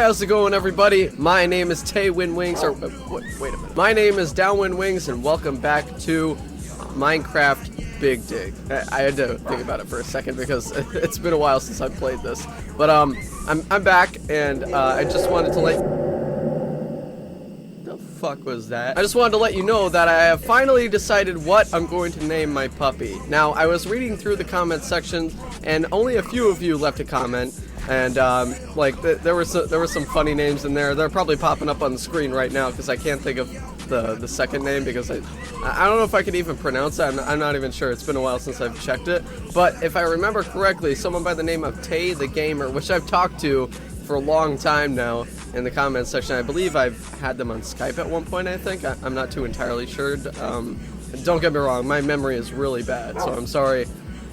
how's it going, everybody? My name is DownWindWings, or wait a minute. My name is DownWindWings, and welcome back to Minecraft Big Dig. I had to think about it for a second because it's been a while since I played this. But I'm back, and I just wanted to fuck was that? I just wanted to let you know that I have finally decided what I'm going to name my puppy. Now, I was reading through the comment section, and only a few of you left a comment, and there were some funny names in there. They're probably popping up on the screen right now because I can't think of the second name because I don't know if I can even pronounce it. I'm not even sure. It's been a while since I've checked it. But if I remember correctly, someone by the name of Tay the Gamer, which I've talked to for a long time now in the comments section. I believe I've had them on Skype at one point, I think. I'm not too entirely sure. Don't get me wrong, my memory is really bad, so I'm sorry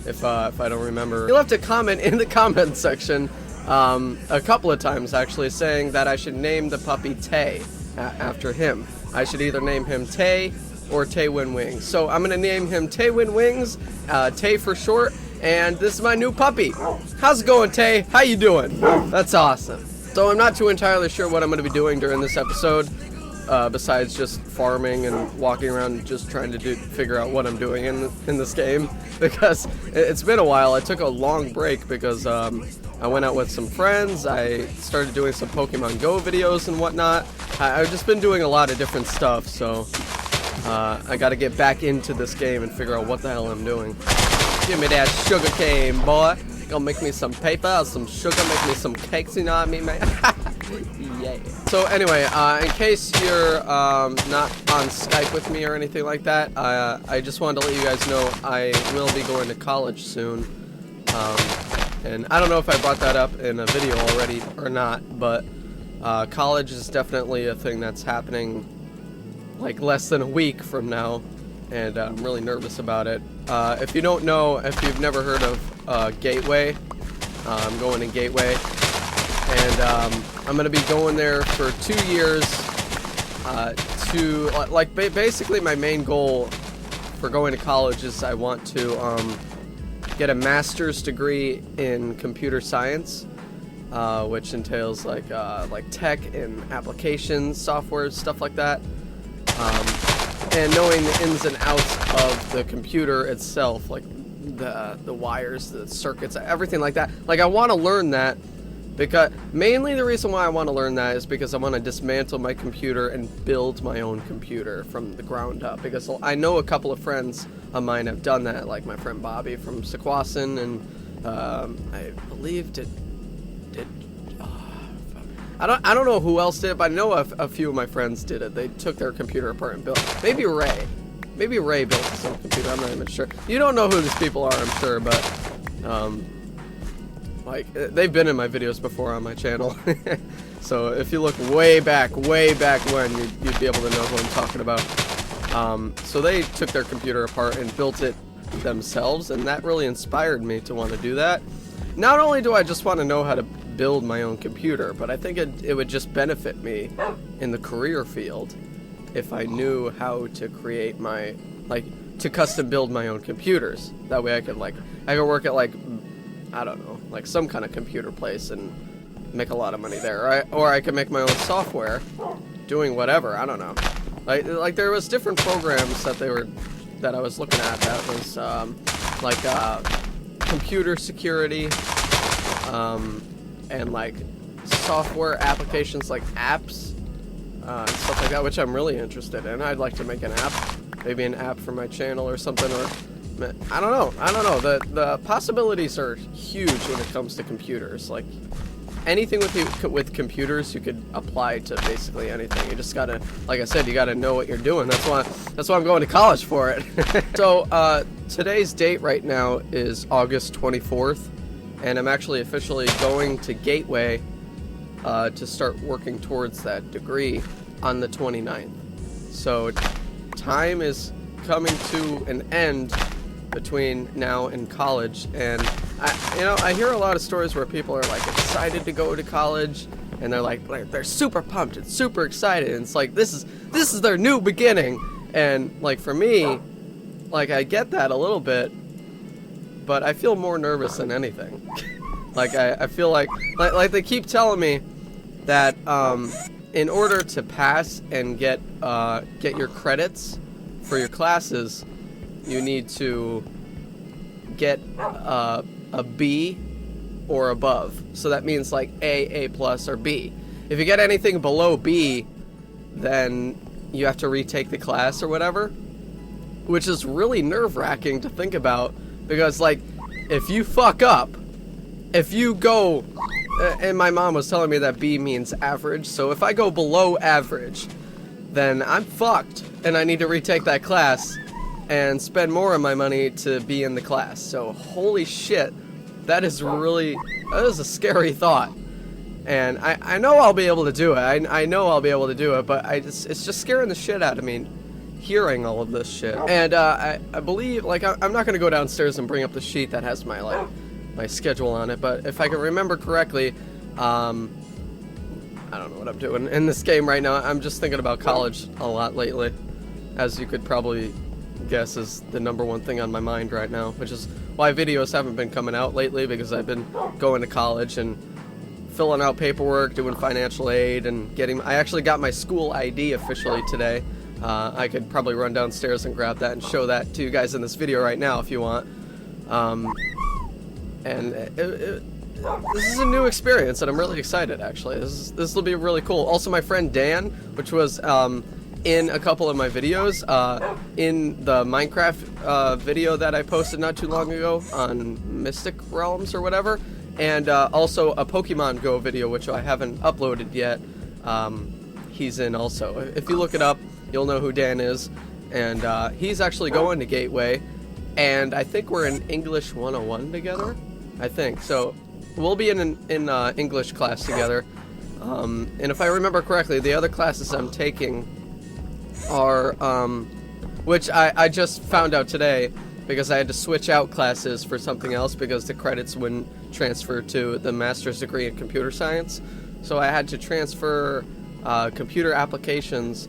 if I don't remember. He left a comment in the comment section a couple of times, actually, saying that I should name the puppy Tay after him. I should either name him Tay or DownWindWings. So I'm going to name him DownWindWings, Tay for short. And this is my new puppy. How's it going, Tay? How you doing? That's awesome. So I'm not too entirely sure what I'm going to be doing during this episode, besides just farming and walking around and just trying to figure out what I'm doing in this game, because it's been a while. I took a long break because I went out with some friends. I started doing some Pokemon Go videos and whatnot. I've just been doing a lot of different stuff, so I got to get back into this game and figure out what the hell I'm doing. Give me that sugar cane, boy. Gonna make me some paper, some sugar, make me some cakes, you know what I mean, man? Yeah. So anyway, in case you're not on Skype with me or anything like that, I just wanted to let you guys know I will be going to college soon. And I don't know if I brought that up in a video already or not, but college is definitely a thing that's happening like less than a week from now. And I'm really nervous about it. If you don't know, if you've never heard of Gateway, I'm going to Gateway, and I'm going to be going there for 2 years basically my main goal for going to college is I want to get a master's degree in computer science, which entails like tech and applications, software, stuff like that. And knowing the ins and outs of the computer itself, like the wires, the circuits, everything like that. Like, I want to learn that because mainly the reason why I want to learn that is because I want to dismantle my computer and build my own computer from the ground up. Because I know a couple of friends of mine have done that, like my friend Bobby from Sequosin, and I believe I don't know who else did it, but I know a few of my friends did it. They took their computer apart and built. Maybe Ray built his own computer. I'm not even sure. You don't know who these people are, I'm sure, but like they've been in my videos before on my channel. So if you look way back when, you'd be able to know who I'm talking about. So they took their computer apart and built it themselves, and that really inspired me to want to do that. Not only do I just want to know how to build my own computer, but I think it would just benefit me in the career field if I knew how to create to custom build my own computers. That way I could work at I don't know, like some kind of computer place and make a lot of money there, right? Or I could make my own software doing whatever, I don't know. Like there was different programs that I was looking at that was computer security, and like software applications, like apps, and stuff like that, which I'm really interested in. I'd like to make an app, maybe an app for my channel or something, or I don't know. The possibilities are huge when it comes to computers. Like anything with computers, you could apply to basically anything. You just gotta, like I said, you gotta know what you're doing. That's why I'm going to college for it. So today's date right now is August 24th. And I'm actually officially going to Gateway to start working towards that degree on the 29th. So time is coming to an end between now and college, and I hear a lot of stories where people are like excited to go to college, and they're super pumped and super excited, and it's like this is their new beginning. And like for me, like I get that a little bit, but I feel more nervous than anything. Like I feel like they keep telling me that in order to pass and get your credits for your classes, you need to get a B or above. So that means like A plus, or B. If you get anything below B, then you have to retake the class or whatever, which is really nerve-wracking to think about, because like if you fuck up, if you go, and my mom was telling me that B means average, so if I go below average, then I'm fucked, and I need to retake that class and spend more of my money to be in the class. So holy shit, that is a scary thought. And I know I'll be able to do it. I know I'll be able to do it, but it's just scaring the shit out of me hearing all of this shit. And I believe, like, I'm not gonna go downstairs and bring up the sheet that has my my schedule on it, but if I can remember correctly, I don't know what I'm doing in this game right now. I'm just thinking about college a lot lately, as you could probably guess is the #1 thing on my mind right now, which is why videos haven't been coming out lately, because I've been going to college and filling out paperwork, doing financial aid, and I actually got my school ID officially today. I could probably run downstairs and grab that and show that to you guys in this video right now if you want. And this is a new experience, and I'm really excited, actually. This will be really cool. Also, my friend Dan, which was in a couple of my videos, in the Minecraft video that I posted not too long ago on Mystic Realms or whatever, and also a Pokemon Go video, which I haven't uploaded yet. He's in also. If you look it up, you'll know who Dan is, and he's actually going to Gateway, and I think we're in English 101 together. I think so. We'll be in English class together, and if I remember correctly, the other classes I'm taking are, which I just found out today, because I had to switch out classes for something else because the credits wouldn't transfer to the master's degree in computer science. So I had to transfer computer applications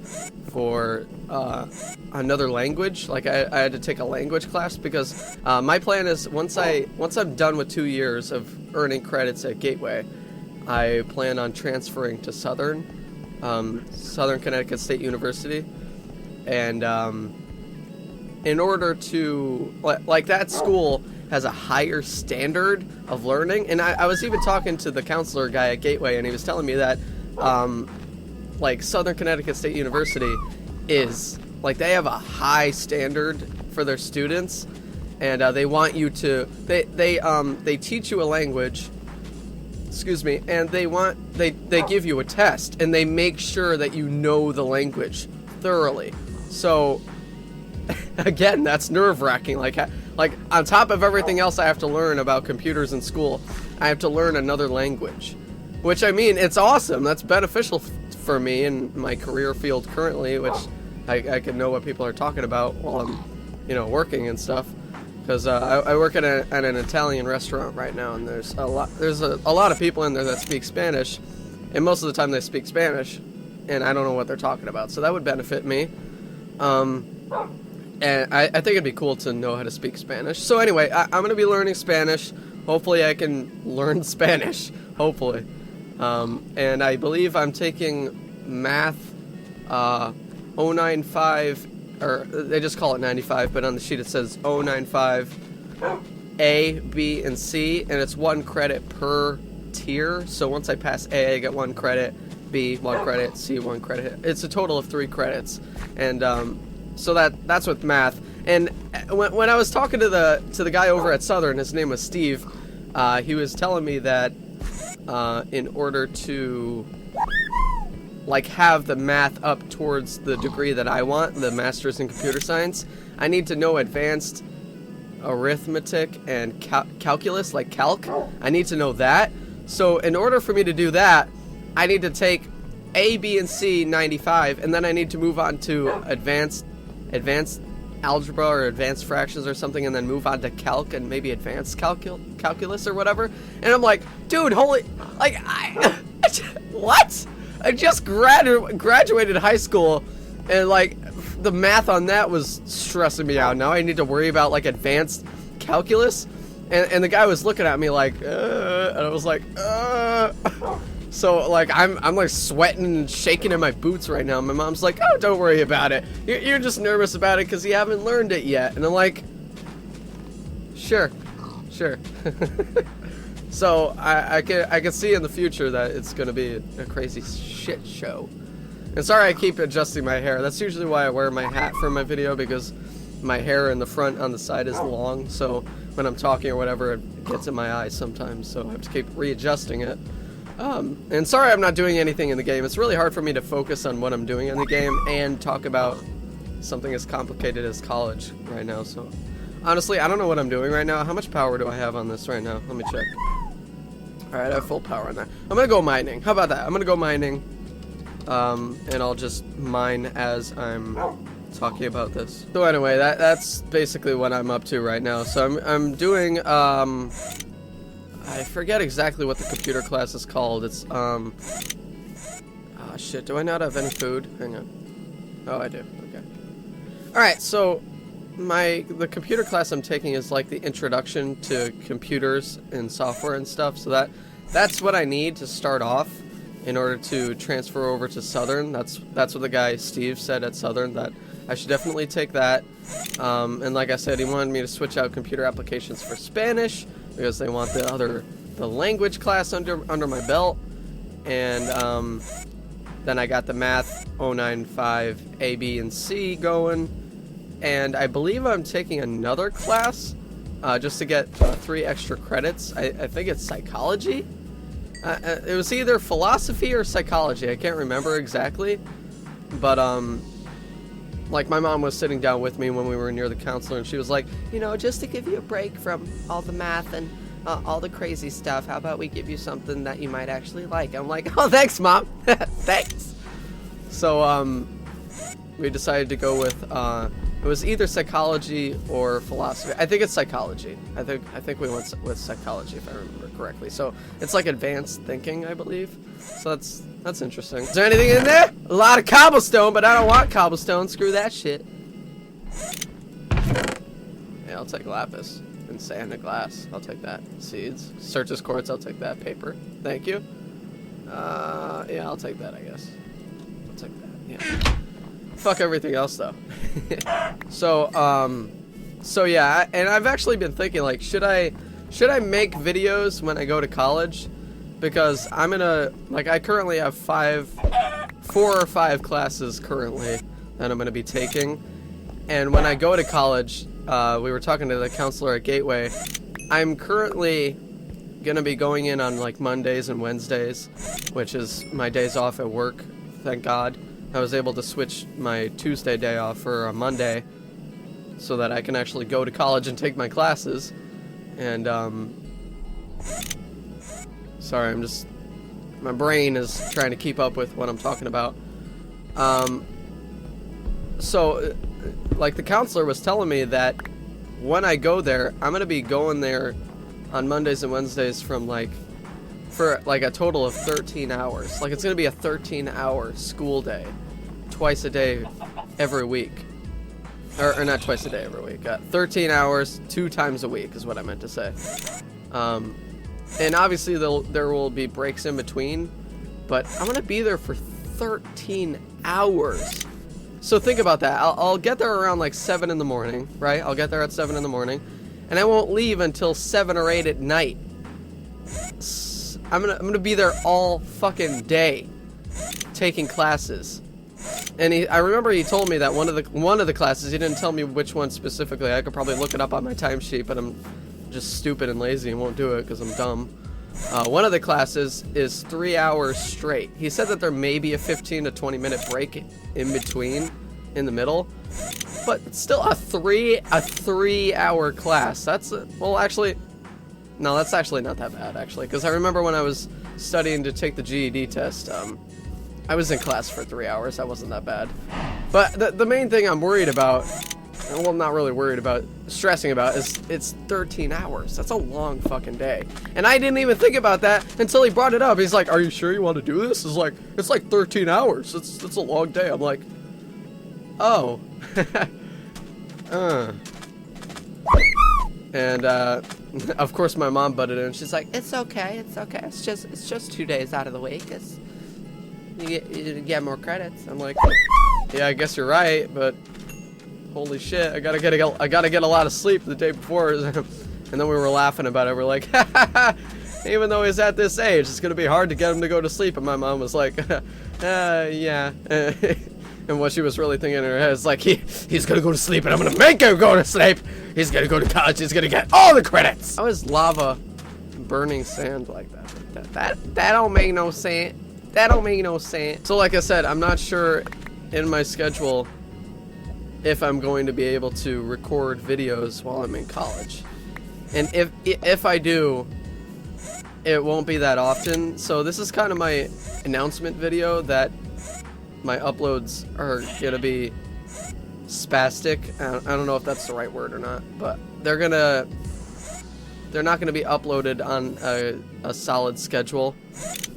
for another language. Like I had to take a language class, because my plan is once I'm done with 2 years of earning credits at Gateway, I plan on transferring to Southern Connecticut State University, and in order to, like, that school has a higher standard of learning, and I was even talking to the counselor guy at Gateway, and he was telling me that like Southern Connecticut State University is, like, they have a high standard for their students, and they want you to, they teach you a language, excuse me, and they give you a test, and they make sure that you know the language thoroughly. So again, that's nerve-wracking. Like on top of everything else I have to learn about computers in school, I have to learn another language, which, I mean, it's awesome. That's beneficial for me in my career field currently, which I can know what people are talking about while I'm, working and stuff. Because I work at an Italian restaurant right now, and there's a lot of people in there that speak Spanish, and most of the time they speak Spanish, and I don't know what they're talking about. So that would benefit me. And I think it'd be cool to know how to speak Spanish. So anyway, I'm going to be learning Spanish. Hopefully I can learn Spanish. Hopefully. And I believe I'm taking math 095, or they just call it 95, but on the sheet it says 095 A, B, and C, and it's 1 credit per tier. So once I pass A, I get 1 credit, B, 1 credit, C, 1 credit. It's a total of 3 credits. And so that's with math. And when I was talking to the guy over at Southern, his name was Steve, he was telling me that in order to, like, have the math up towards the degree that I want, the master's in computer science, I need to know advanced arithmetic and calculus, like calc. I need to know that. So in order for me to do that, I need to take A, B, and C 95, and then I need to move on to advanced algebra or advanced fractions or something, and then move on to calc and maybe advanced calculus or whatever. And I'm like, dude, holy, like, what? I just graduated high school, and like the math on that was stressing me out. Now I need to worry about like advanced calculus, and the guy was looking at me like, and I was like, So like I'm like sweating and shaking in my boots right now. My mom's like, oh, don't worry about it. You're just nervous about it because you haven't learned it yet. And I'm like, sure. So I can see in the future that it's gonna be a crazy shit show. And sorry I keep adjusting my hair. That's usually why I wear my hat for my video, because my hair in the front on the side is long. So when I'm talking or whatever, it gets in my eyes sometimes. So I have to keep readjusting it. And sorry I'm not doing anything in the game. It's really hard for me to focus on what I'm doing in the game and talk about something as complicated as college right now. So honestly, I don't know what I'm doing right now. How much power do I have on this right now? Let me check. Alright, I have full power on that. I'm gonna go mining. How about that? I'm gonna go mining. And I'll just mine as I'm talking about this. So anyway, that's basically what I'm up to right now. So I'm doing, I forget exactly what the computer class is called. It's, oh shit, do I not have any food? Hang on. Oh, I do, okay. Alright, so the computer class I'm taking is like the introduction to computers and software and stuff, so that's what I need to start off in order to transfer over to Southern. That's what the guy Steve said at Southern, that I should definitely take that. And like I said, he wanted me to switch out computer applications for Spanish because they want the language class under my belt. And then I got the math 095 A, B, and C going. And I believe I'm taking another class just to get 3 extra credits. I think it's psychology. It was either philosophy or psychology. I can't remember exactly. But like my mom was sitting down with me when we were near the counselor, and she was like, you know, just to give you a break from all the math and all the crazy stuff, how about we give you something that you might actually like? I'm like, oh, thanks, Mom. Thanks. So we decided to go with it was either psychology or philosophy. I think it's psychology. I think we went with psychology, if I remember correctly. So it's like advanced thinking, I believe. So that's interesting. Is there anything in there? A lot of cobblestone, but I don't want cobblestone. Screw that shit. Yeah, I'll take lapis and sand and glass. I'll take that. Seeds, searches quartz. I'll take that. Paper. Thank you. Yeah, I'll take that, I guess. I'll take that. Yeah. Fuck everything else though. So yeah, and I've actually been thinking, like, should I make videos when I go to college? Because I'm I currently have 4 or 5 classes currently that I'm gonna be taking. And when I go to college, we were talking to the counselor at Gateway, I'm currently gonna be going in on like Mondays and Wednesdays, which is my days off at work, thank God. I was able to switch my Tuesday day off for a Monday so that I can actually go to college and take my classes. And, sorry, my brain is trying to keep up with what I'm talking about. So, like, the counselor was telling me that when I go there, I'm going to be going there on Mondays and Wednesdays for a total of 13 hours. Like, it's going to be a 13-hour school day, twice a day every week. Or not twice a day every week. 13 hours, 2 times a week is what I meant to say. And obviously there will be breaks in between, but I'm going to be there for 13 hours. So think about that. I'll get there around like 7 in the morning, right? I'll get there at 7 in the morning, and I won't leave until 7 or 8 at night. I'm gonna be there all fucking day, taking classes. And I remember he told me that one of the classes, he didn't tell me which one specifically. I could probably look it up on my timesheet, but I'm just stupid and lazy and won't do it because I'm dumb. One of the classes is 3 hours straight. He said that there may be a 15 to 20 minute break in between, in the middle, but it's still a 3 hour class. That's well, actually. No, that's actually not that bad, actually, because I remember when I was studying to take the GED test, I was in class for 3 hours. That wasn't that bad. But the main thing I'm worried about, well, not really worried about, stressing about, is it's 13 hours. That's a long fucking day. And I didn't even think about that until he brought it up. He's like, are you sure you want to do this? It's like 13 hours. It's a long day. I'm like, oh. And, Of course, my mom butted in. She's like, "It's okay. It's okay. It's just 2 days out of the week. You get more credits." I'm like, "Yeah, I guess you're right, but holy shit, I gotta get a lot of sleep the day before." And then we were laughing about it. We're like, even though he's at this age, it's gonna be hard to get him to go to sleep. And my mom was like, yeah. And what she was really thinking in her head is like, he's gonna go to sleep, and I'm gonna make him go to sleep. He's gonna go to college. He's gonna get all the credits. How is lava burning sand like that? That don't make no sense. That don't make no sense. So like I said, I'm not sure in my schedule if I'm going to be able to record videos while I'm in college. And if I do, it won't be that often. So this is kind of my announcement video that my uploads are gonna be spastic. I don't know if that's the right word or not, but they're not gonna be uploaded on a solid schedule,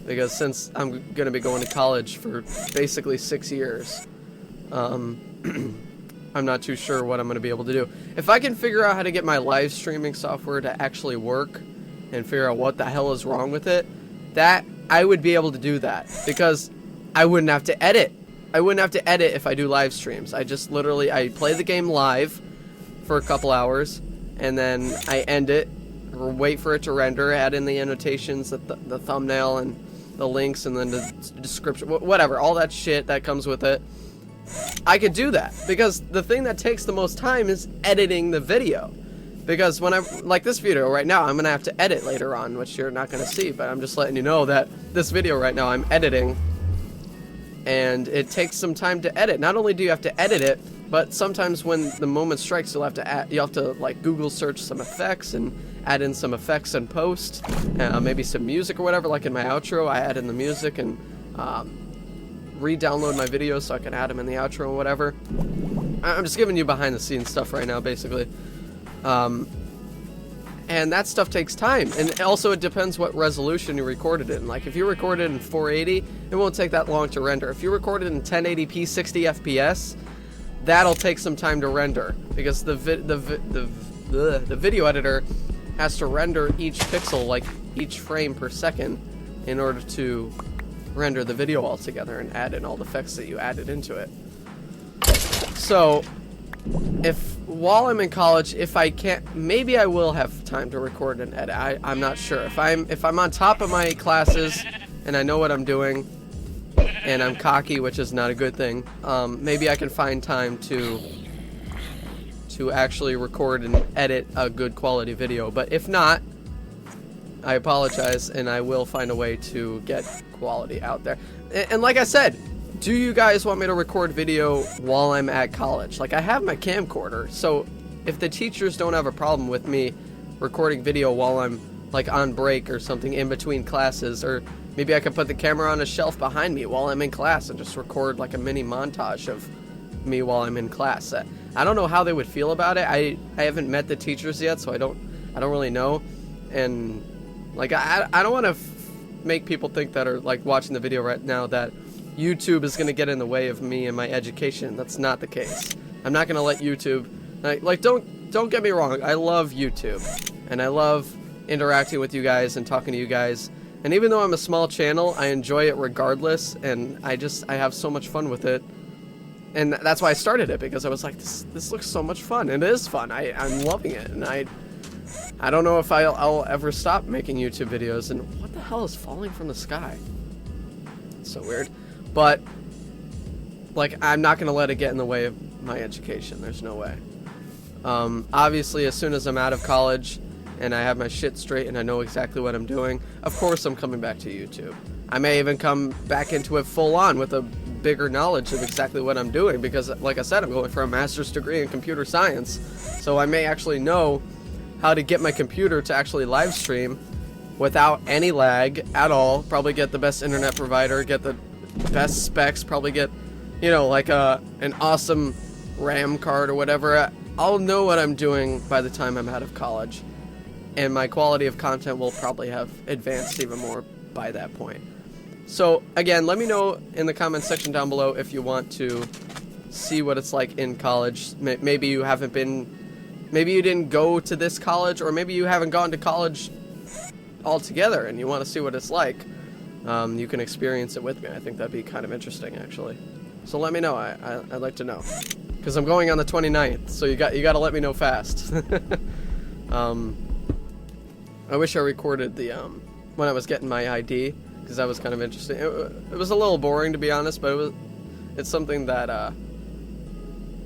because since I'm gonna be going to college for basically 6 years, I'm not too sure what I'm gonna be able to do. If I can figure out how to get my live streaming software to actually work and figure out what the hell is wrong with it, that I would be able to do that, because I wouldn't have to edit. I wouldn't have to edit if I do live streams. I just literally, I play the game live for a couple hours, and then I end it, or wait for it to render, add in the annotations, the thumbnail, and the links, and then the description, whatever, all that shit that comes with it. I could do that, because the thing that takes the most time is editing the video. Because when like this video right now, I'm gonna have to edit later on, which you're not gonna see, but I'm just letting you know that this video right now I'm editing, and it takes some time to edit. Not only do you have to edit it, but sometimes when the moment strikes, you'll have to like Google search some effects and add in some effects in post, maybe some music or whatever. Like in my outro, I add in the music and re-download my videos so I can add them in the outro and whatever. I'm just giving you behind the scenes stuff right now, basically. And that stuff takes time, and also it depends what resolution you recorded it in. Like if you recorded in 480, it won't take that long to render. If you recorded in 1080p 60 FPS, that'll take some time to render, because the video editor has to render each pixel, like each frame per second, in order to render the video all together and add in all the effects that you added into it. So while I'm in college, if I can't, maybe I will have time to record and edit. I'm not sure. If I'm on top of my classes and I know what I'm doing and I'm cocky, which is not a good thing, maybe I can find time to actually record and edit a good quality video. But if not, I apologize, and I will find a way to get quality out there. And like I said, do you guys want me to record video while I'm at college? Like, I have my camcorder, so if the teachers don't have a problem with me recording video while I'm, like, on break or something in between classes, or maybe I could put the camera on a shelf behind me while I'm in class and just record, like, a mini montage of me while I'm in class. I don't know how they would feel about it. I haven't met the teachers yet, so I don't really know. And, like, I don't want to make people think that are, like, watching the video right now that YouTube is going to get in the way of me and my education. That's not the case. I'm not going to let YouTube, like don't get me wrong, I love YouTube, and I love interacting with you guys and talking to you guys, and even though I'm a small channel, I enjoy it regardless, and I have so much fun with it, and that's why I started it, because I was like, this looks so much fun. It is fun. I'm loving it, and I don't know if I'll ever stop making YouTube videos. And what the hell is falling from the sky? It's so weird. But, like, I'm not going to let it get in the way of my education. There's no way. Obviously, as soon as I'm out of college and I have my shit straight and I know exactly what I'm doing, of course I'm coming back to YouTube. I may even come back into it full on with a bigger knowledge of exactly what I'm doing, because, like I said, I'm going for a master's degree in computer science. So I may actually know how to get my computer to actually live stream without any lag at all. Probably get the best internet provider, get the best specs, probably get, you know, like an awesome RAM card or whatever. I'll know what I'm doing by the time I'm out of college, and my quality of content will probably have advanced even more by that point. So again, let me know in the comment section down below if you want to see what it's like in college. Maybe you haven't been maybe you didn't go to this college, or maybe you haven't gone to college altogether and you want to see what it's like, you can experience it with me. I think that'd be kind of interesting, actually. So let me know. I'd like to know, because I'm going on the 29th, so you got to let me know fast. I wish I recorded the when I was getting my ID, because that was kind of interesting. It was a little boring, to be honest, but it's something that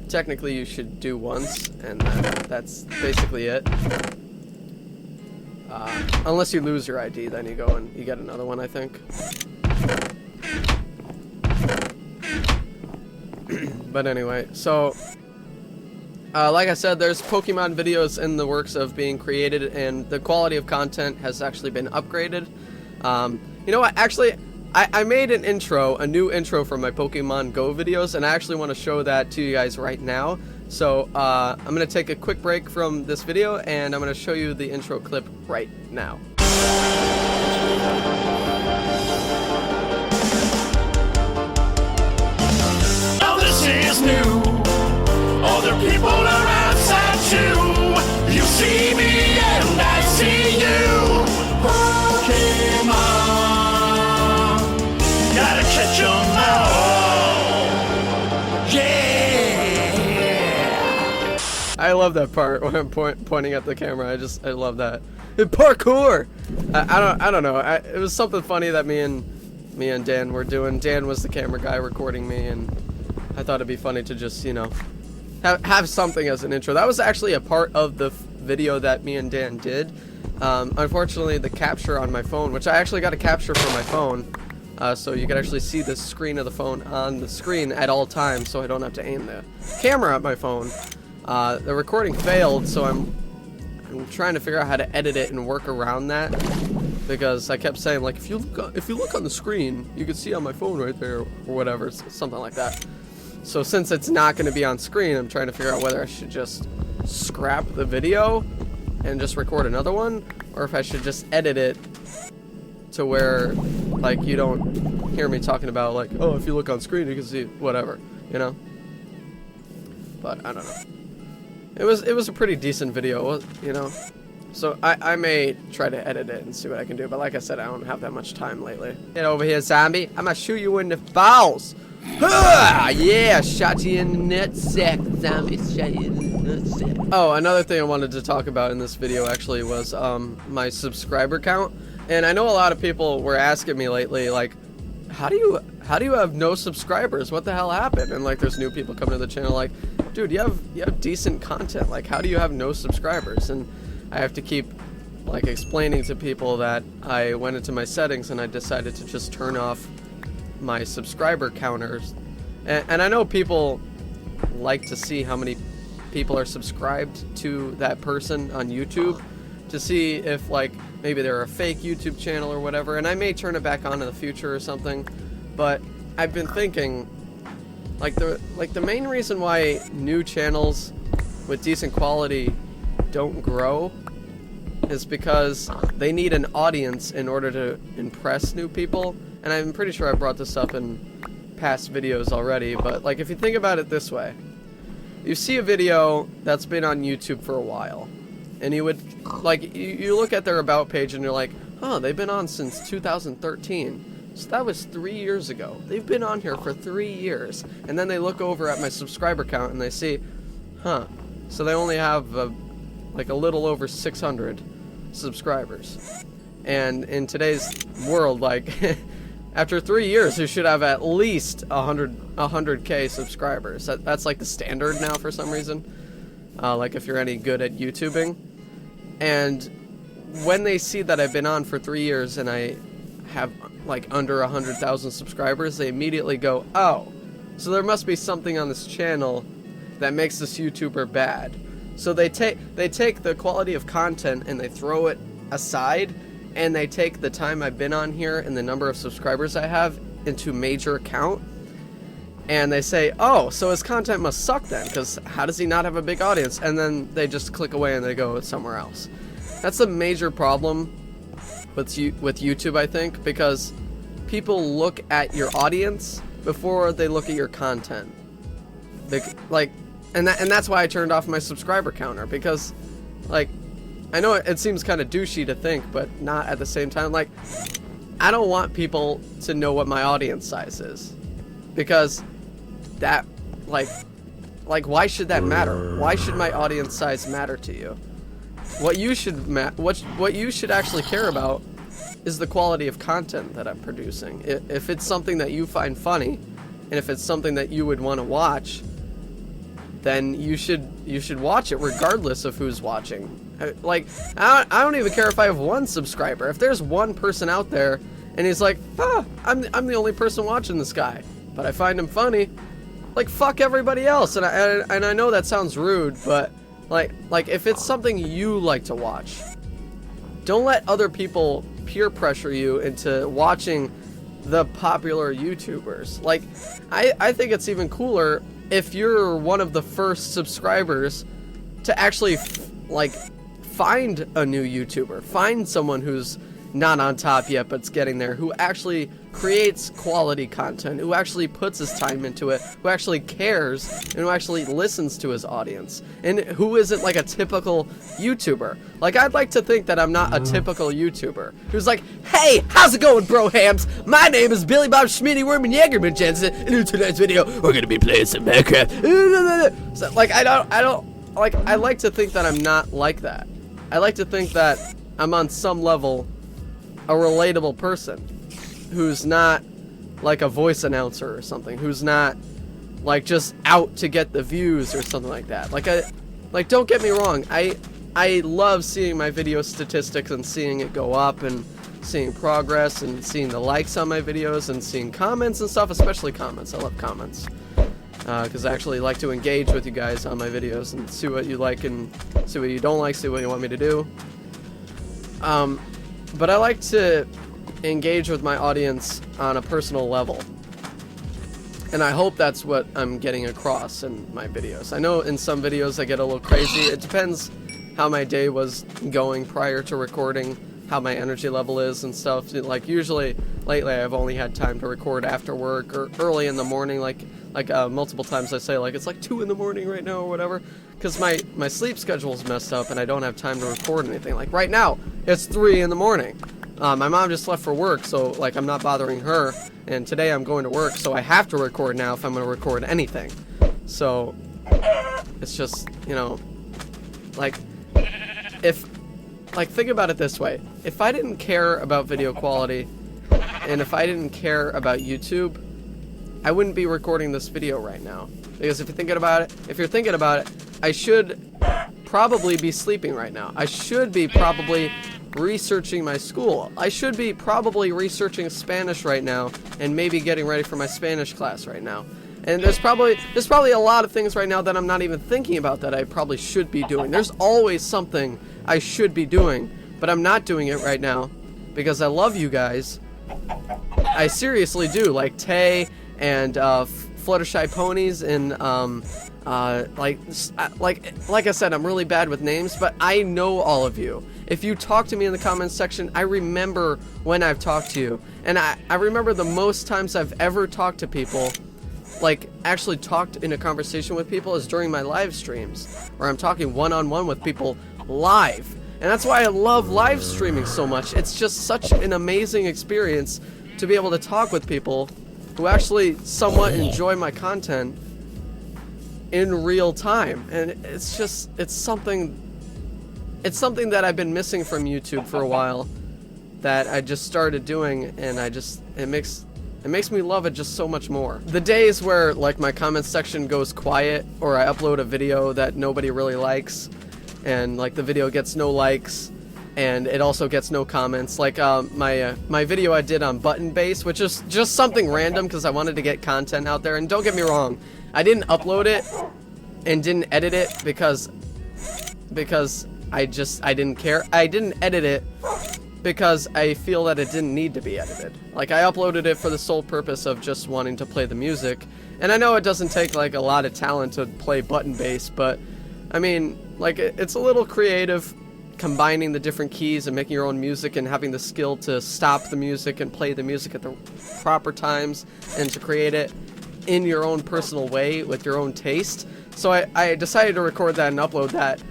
technically you should do once, and that's basically it. Unless you lose your ID, then you go and you get another one, I think. But anyway, so like I said, there's Pokemon videos in the works of being created, and the quality of content has actually been upgraded. You know what? Actually, I made a new intro for my Pokemon Go videos, and I actually want to show that to you guys right now. So I'm going to take a quick break from this video, and I'm going to show you the intro clip right now. Now this is new. Other people are outside too. You see me and I see you. Pokemon, gotta catch 'em all. Yeah. I love that part when I'm pointing at the camera. I love that. Parkour. I don't know. It was something funny that me and Dan were doing. Dan was the camera guy recording me, and I thought it'd be funny to just, you know, have something as an intro. That was actually a part of the video that me and Dan did. Unfortunately, the capture on my phone, which I actually got a capture for my phone, so you can actually see the screen of the phone on the screen at all times, so I don't have to aim the camera at my phone. The recording failed, so I'm trying to figure out how to edit it and work around that, because I kept saying, like, if you look on the screen, you can see on my phone right there, or whatever, something like that. So since it's not going to be on screen, I'm trying to figure out whether I should just scrap the video and just record another one, or if I should just edit it to where, like, you don't hear me talking about, like, oh, if you look on screen, you can see whatever, you know? But I don't know. It was a pretty decent video, you know? So I may try to edit it and see what I can do, but like I said, I don't have that much time lately. Get over here, zombie. I'm gonna shoot you in the balls. Yeah, shot you in the nutsack, zombie. Shot you in the nutsack. Oh, another thing I wanted to talk about in this video actually was my subscriber count. And I know a lot of people were asking me lately, like, how do you have no subscribers? What the hell happened? And like, there's new people coming to the channel, like, dude, you have decent content. Like, how do you have no subscribers? And I have to keep, like, explaining to people that I went into my settings and I decided to just turn off my subscriber counters, and I know people like to see how many people are subscribed to that person on YouTube, to see if, like, maybe they're a fake YouTube channel or whatever, and I may turn it back on in the future or something. But I've been thinking, like, the main reason why new channels with decent quality don't grow is because they need an audience in order to impress new people. And I'm pretty sure I brought this up in past videos already, but, like, if you think about it this way, you see a video that's been on YouTube for a while, and you would, like, you look at their about page and you're like, oh, they've been on since 2013. So that was 3 years ago. They've been on here for 3 years. And then they look over at my subscriber count and they see, huh, so they only have like a little over 600 subscribers. And in today's world, like, after 3 years, you should have at least 100K subscribers. That's like the standard now for some reason. Like, if you're any good at YouTubing. And when they see that I've been on for 3 years and I have, like, under 100,000 subscribers, they immediately go, oh, so there must be something on this channel that makes this YouTuber bad. So they take the quality of content and they throw it aside, and they take the time I've been on here and the number of subscribers I have into major account, and they say, oh, so his content must suck then, because how does he not have a big audience? And then they just click away and they go somewhere else. That's a major problem with YouTube, I think, because people look at your audience before they look at your content. Like, And that's why I turned off my subscriber counter, because, like, I know it seems kind of douchey to think, but not at the same time. Like, I don't want people to know what my audience size is, because that, like, why should that matter? Why should my audience size matter to you? What you should what you should actually care about is the quality of content that I'm producing. If it's something that you find funny, and if it's something that you would want to watch, then you should watch it regardless of who's watching. Like, I don't even care if I have 1 subscriber. If there's one person out there and he's like, I'm the only person watching this guy, but I find him funny, like, fuck everybody else. And I know that sounds rude, but like if it's something you like to watch, don't let other people peer pressure you into watching the popular YouTubers. Like, I think it's even cooler if you're one of the first subscribers to actually like find a new YouTuber, find someone who's not on top yet but's getting there, who actually creates quality content, who actually puts his time into it, who actually cares, and who actually listens to his audience, and who isn't like a typical YouTuber. Like, I'd like to think that I'm not a typical YouTuber who's like, hey, how's it going, bro hams? My name is Billy Bob Schmitty Worman Jagerman Jensen, and in tonight's video we're gonna be playing some Minecraft. So, like, I don't like, I like to think that I'm not like that. I like to think that I'm on some level a relatable person who's not like a voice announcer or something, who's not like just out to get the views or something like that. Like, don't get me wrong, I love seeing my video statistics and seeing it go up and seeing progress and seeing the likes on my videos and seeing comments and stuff, especially comments. I love comments because I actually like to engage with you guys on my videos and see what you like and see what you don't like, see what you want me to do. But I like to engage with my audience on a personal level. And I hope that's what I'm getting across in my videos. I know in some videos I get a little crazy. It depends how my day was going prior to recording, how my energy level is and stuff. Like, usually, lately I've only had time to record after work or early in the morning, like multiple times I say, like, it's like 2 in the morning right now or whatever, because my sleep schedule's messed up and I don't have time to record anything. Like, right now, it's 3 in the morning. My mom just left for work, so, like, I'm not bothering her, and today I'm going to work, so I have to record now if I'm going to record anything. So, it's just, you know, like, think about it this way. If I didn't care about video quality, and if I didn't care about YouTube, I wouldn't be recording this video right now. Because if you're thinking about it, I should probably be sleeping right now. I should be probably researching my school. I should be probably researching Spanish right now and maybe getting ready for my Spanish class right now. And there's probably a lot of things right now that I'm not even thinking about that I probably should be doing. There's always something I should be doing, but I'm not doing it right now because I love you guys. I seriously do. Like Tay and Fluttershy Ponies and like I said, I'm really bad with names, but I know all of you. If you talk to me in the comments section, I remember when I've talked to you, and I remember the most times I've ever talked to people, like actually talked in a conversation with people, is during my live streams, where I'm talking one-on-one with people live. And that's why I love live streaming so much. It's just such an amazing experience to be able to talk with people who actually somewhat enjoy my content in real time. And it's something that I've been missing from YouTube for a while, that I just started doing, and it makes me love it just so much more. The days where, like, my comment section goes quiet, or I upload a video that nobody really likes, and, like, the video gets no likes, and it also gets no comments. Like, my video I did on button bass, which is just something random because I wanted to get content out there. And don't get me wrong, I didn't upload it and didn't edit it because I didn't care. I didn't edit it because I feel that it didn't need to be edited. Like, I uploaded it for the sole purpose of just wanting to play the music. And I know it doesn't take, like, a lot of talent to play button bass, but I mean, like, it's a little creative, combining the different keys and making your own music and having the skill to stop the music and play the music at the proper times and to create it. in your own personal way with your own taste. So I decided to record that and upload that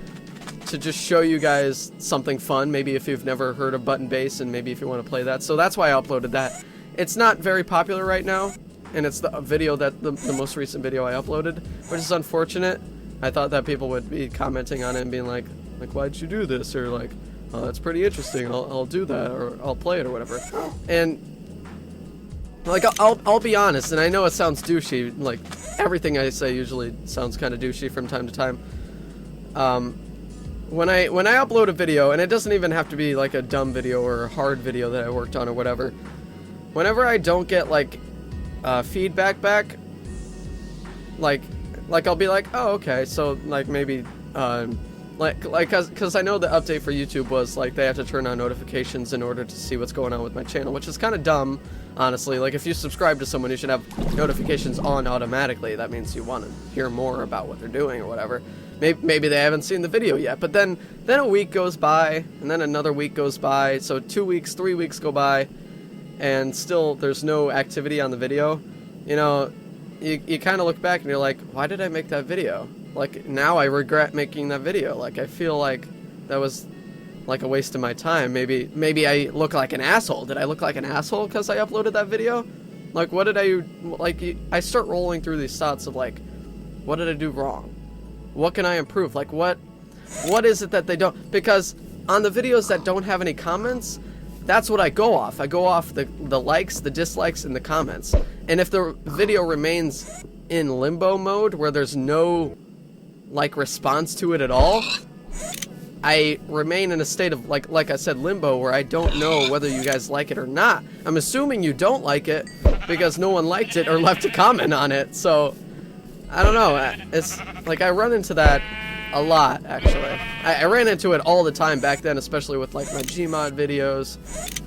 to just show you guys something fun, maybe if you've never heard of button bass and maybe if you want to play that. So that's why I uploaded that. It's not very popular right now, and it's the video that the most recent video I uploaded, which is unfortunate. I thought that people would be commenting on it and being like, why'd you do this? Or like, oh, that's pretty interesting, I'll do that, or I'll play it or whatever. And like, I'll be honest, and I know it sounds douchey, like everything I say usually sounds kind of douchey from time to time. When I upload a video, and it doesn't even have to be like a dumb video or a hard video that I worked on or whatever, whenever I don't get like feedback back, like I'll be like, oh, okay, so like maybe cause I know the update for YouTube was like they have to turn on notifications in order to see what's going on with my channel, which is kind of dumb, honestly. Like, if you subscribe to someone, you should have notifications on automatically. That means you want to hear more about what they're doing or whatever. Maybe they haven't seen the video yet, but then a week goes by, and then another week goes by, so 2 weeks, 3 weeks go by, and still there's no activity on the video. You know, you kind of look back and you're like, why did I make that video? Like, now I regret making that video. Like, I feel like that was like a waste of my time. Maybe I look like an asshole. Did I look like an asshole because I uploaded that video? Like, what did I, like, I start rolling through these thoughts of like, what did I do wrong? What can I improve? Like, what is it that they don't, because on the videos that don't have any comments, that's what I go off. I go off the likes, the dislikes, and the comments. And if the video remains in limbo mode, where there's no, like, response to it at all, I remain in a state of, like I said, limbo, where I don't know whether you guys like it or not. I'm assuming you don't like it, because no one liked it or left a comment on it, so I don't know. It's, like, I run into that a lot, actually. I ran into it all the time back then, especially with, like, my Gmod videos,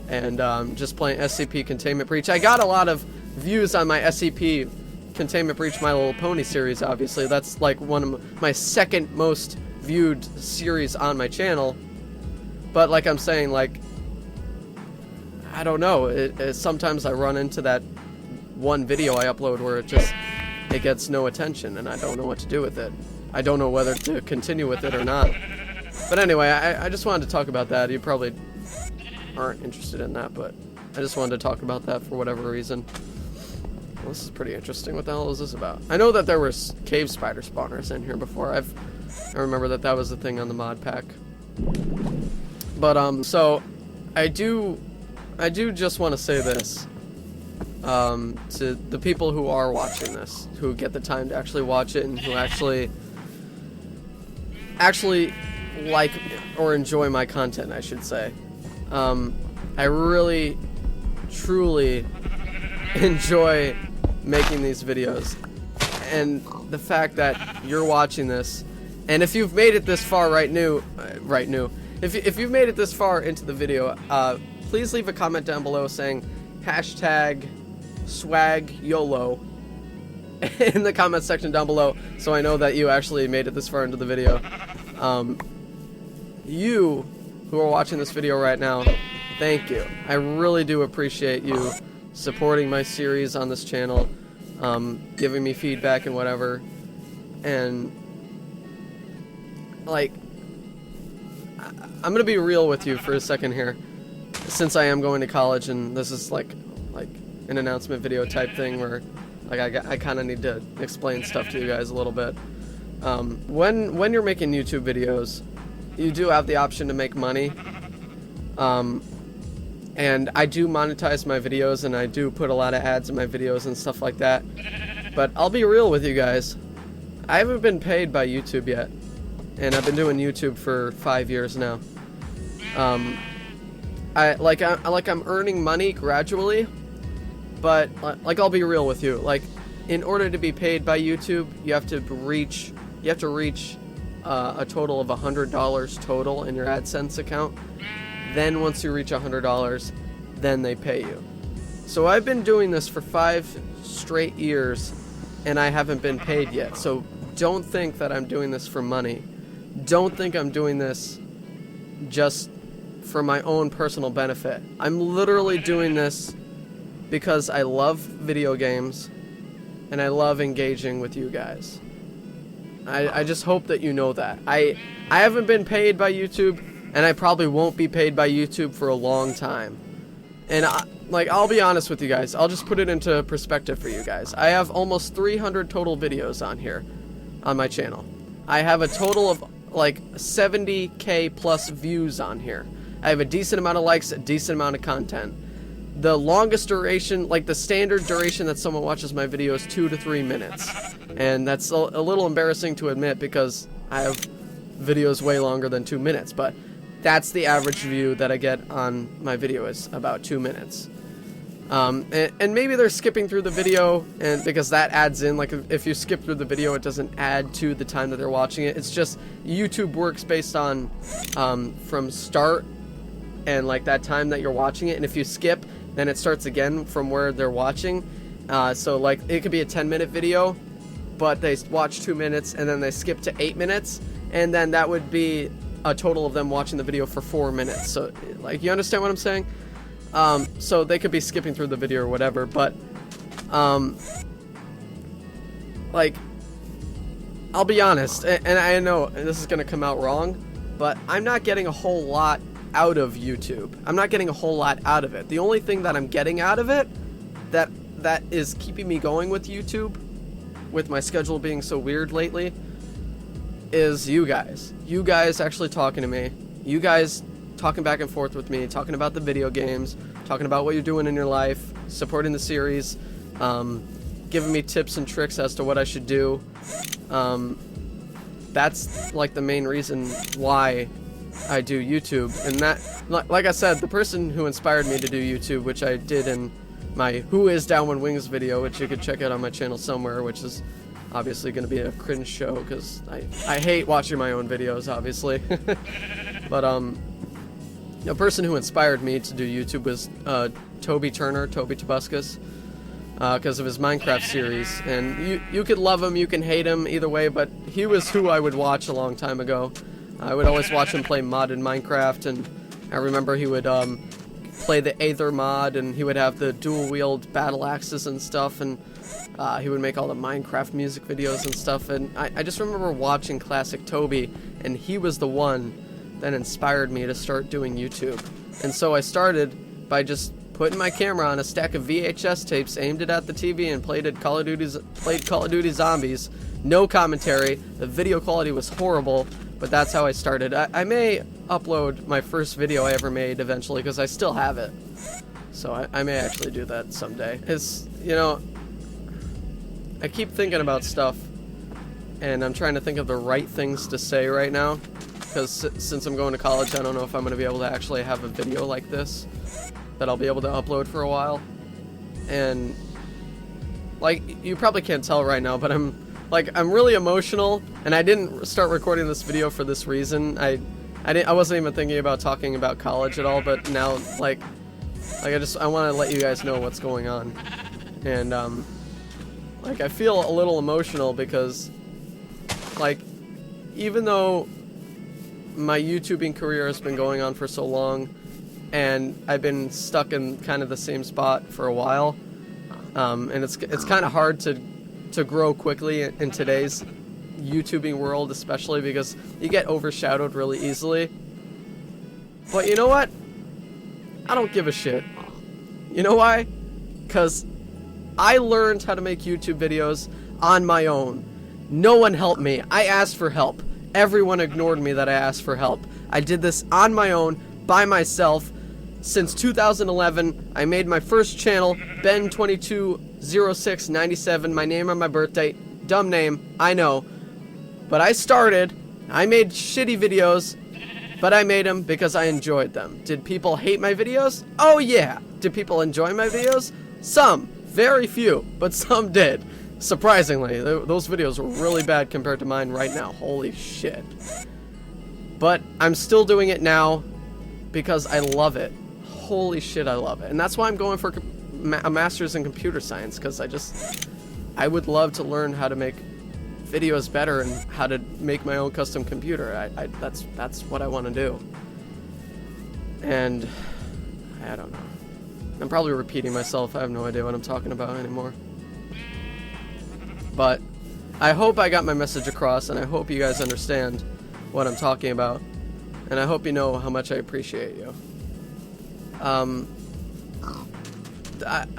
and just playing SCP Containment Breach. I got a lot of views on my SCP Containment Breach My Little Pony series, obviously. That's, like, one of my second most viewed series on my channel. But, like I'm saying, like, I don't know. Sometimes I run into that one video I upload where it gets no attention, and I don't know what to do with it. I don't know whether to continue with it or not. But anyway, I just wanted to talk about that. You probably aren't interested in that, but I just wanted to talk about that for whatever reason. Well, this is pretty interesting. What the hell is this about? I know that there were cave spider spawners in here before. I remember that was the thing on the mod pack. But so I do just want to say this to the people who are watching this, who get the time to actually watch it, and who actually like or enjoy my content, I should say. I really, truly enjoy making these videos, and the fact that you're watching this, and if you've made it this far if you've made it this far into the video, please leave a comment down below saying #swag YOLO in the comment section down below, so I know that you actually made it this far into the video. You who are watching this video right now, thank you. I really do appreciate you supporting my series on this channel, giving me feedback and whatever. And like, I'm gonna be real with you for a second here, since I am going to college, and this is like an announcement video type thing where like I kind of need to explain stuff to you guys a little bit. When you're making YouTube videos, you do have the option to make money, and I do monetize my videos, and I do put a lot of ads in my videos and stuff like that. But I'll be real with you guys, I haven't been paid by YouTube yet, and I've been doing YouTube for 5 years now. I'm earning money gradually, but like, I'll be real with you. Like, in order to be paid by YouTube, you have to reach a total of $100 total in your AdSense account. Then once you reach $100, then they pay you. So I've been doing this for 5 straight years, and I haven't been paid yet. So don't think that I'm doing this for money. Don't think I'm doing this just for my own personal benefit. I'm literally doing this because I love video games, and I love engaging with you guys. I just hope that you know that. I haven't been paid by YouTube, and I probably won't be paid by YouTube for a long time. And I'll be honest with you guys. I'll just put it into perspective for you guys. I have almost 300 total videos on here, on my channel. I have a total of like 70K plus views on here. I have a decent amount of likes, a decent amount of content. The longest duration, like the standard duration that someone watches my video is 2 to 3 minutes. And that's a little embarrassing to admit because I have videos way longer than 2 minutes, but that's the average view that I get on my video is about 2 minutes. And maybe they're skipping through the video, and because that adds in, like if you skip through the video, it doesn't add to the time that they're watching it. It's just YouTube works based on from start and like that time that you're watching it, and if you skip, then it starts again from where they're watching. So like it could be a 10-minute video, but they watch 2 minutes and then they skip to 8 minutes, and then that would be a total of them watching the video for 4 minutes. So like, you understand what I'm saying? So they could be skipping through the video or whatever, but like, I'll be honest, and I know this is gonna come out wrong, but I'm not getting a whole lot out of YouTube. I'm not getting a whole lot out of it. The only thing that I'm getting out of it that is keeping me going with YouTube, with my schedule being so weird lately, is you guys. You guys actually talking to me. You guys talking back and forth with me, talking about the video games, talking about what you're doing in your life, supporting the series, giving me tips and tricks as to what I should do. That's like the main reason why I do YouTube. And that, like I said, the person who inspired me to do YouTube, which I did in my Who is DownWindWings video, which you could check out on my channel somewhere, which is obviously going to be a cringe show because I hate watching my own videos, obviously. But the person who inspired me to do YouTube was Toby Tobuscus, because of his Minecraft series. And you could love him, you can hate him, either way, but he was who I would watch a long time ago. I would always watch him play modded Minecraft, and I remember he would play the Aether mod, and he would have the dual-wield battle axes and stuff, and he would make all the Minecraft music videos and stuff, and I just remember watching classic Toby, and he was the one that inspired me to start doing YouTube. And so I started by just putting my camera on a stack of VHS tapes, aimed it at the TV, and played Call of Duty Zombies. No commentary. The video quality was horrible, but that's how I started. I may upload my first video I ever made eventually, because I still have it. So I may actually do that someday. It's, you know, I keep thinking about stuff, and I'm trying to think of the right things to say right now. Because since I'm going to college, I don't know if I'm going to be able to actually have a video like this that I'll be able to upload for a while. And like, you probably can't tell right now, but I'm really emotional, and I didn't start recording this video for this reason. I wasn't even thinking about talking about college at all, but now like I want to let you guys know what's going on. And like, I feel a little emotional because like, even though my YouTubing career has been going on for so long, and I've been stuck in kind of the same spot for a while, and it's kind of hard to grow quickly in today's YouTubing world, especially because you get overshadowed really easily. But you know what? I don't give a shit. You know why? Because I learned how to make YouTube videos on my own. No one helped me. I asked for help. Everyone ignored me that I asked for help. I did this on my own, by myself. Since 2011, I made my first channel, Ben220697, my name on my birthday. Dumb name, I know. But I started, I made shitty videos, but I made them because I enjoyed them. Did people hate my videos? Oh yeah. Did people enjoy my videos? Some. Very few, but some did. Surprisingly, those videos were really bad compared to mine right now. Holy shit. But I'm still doing it now because I love it. Holy shit, I love it. And that's why I'm going for a master's in computer science, because I would love to learn how to make videos better and how to make my own custom computer. That's what I want to do. And I don't know. I'm probably repeating myself. I have no idea what I'm talking about anymore. But I hope I got my message across, and I hope you guys understand what I'm talking about. And I hope you know how much I appreciate you.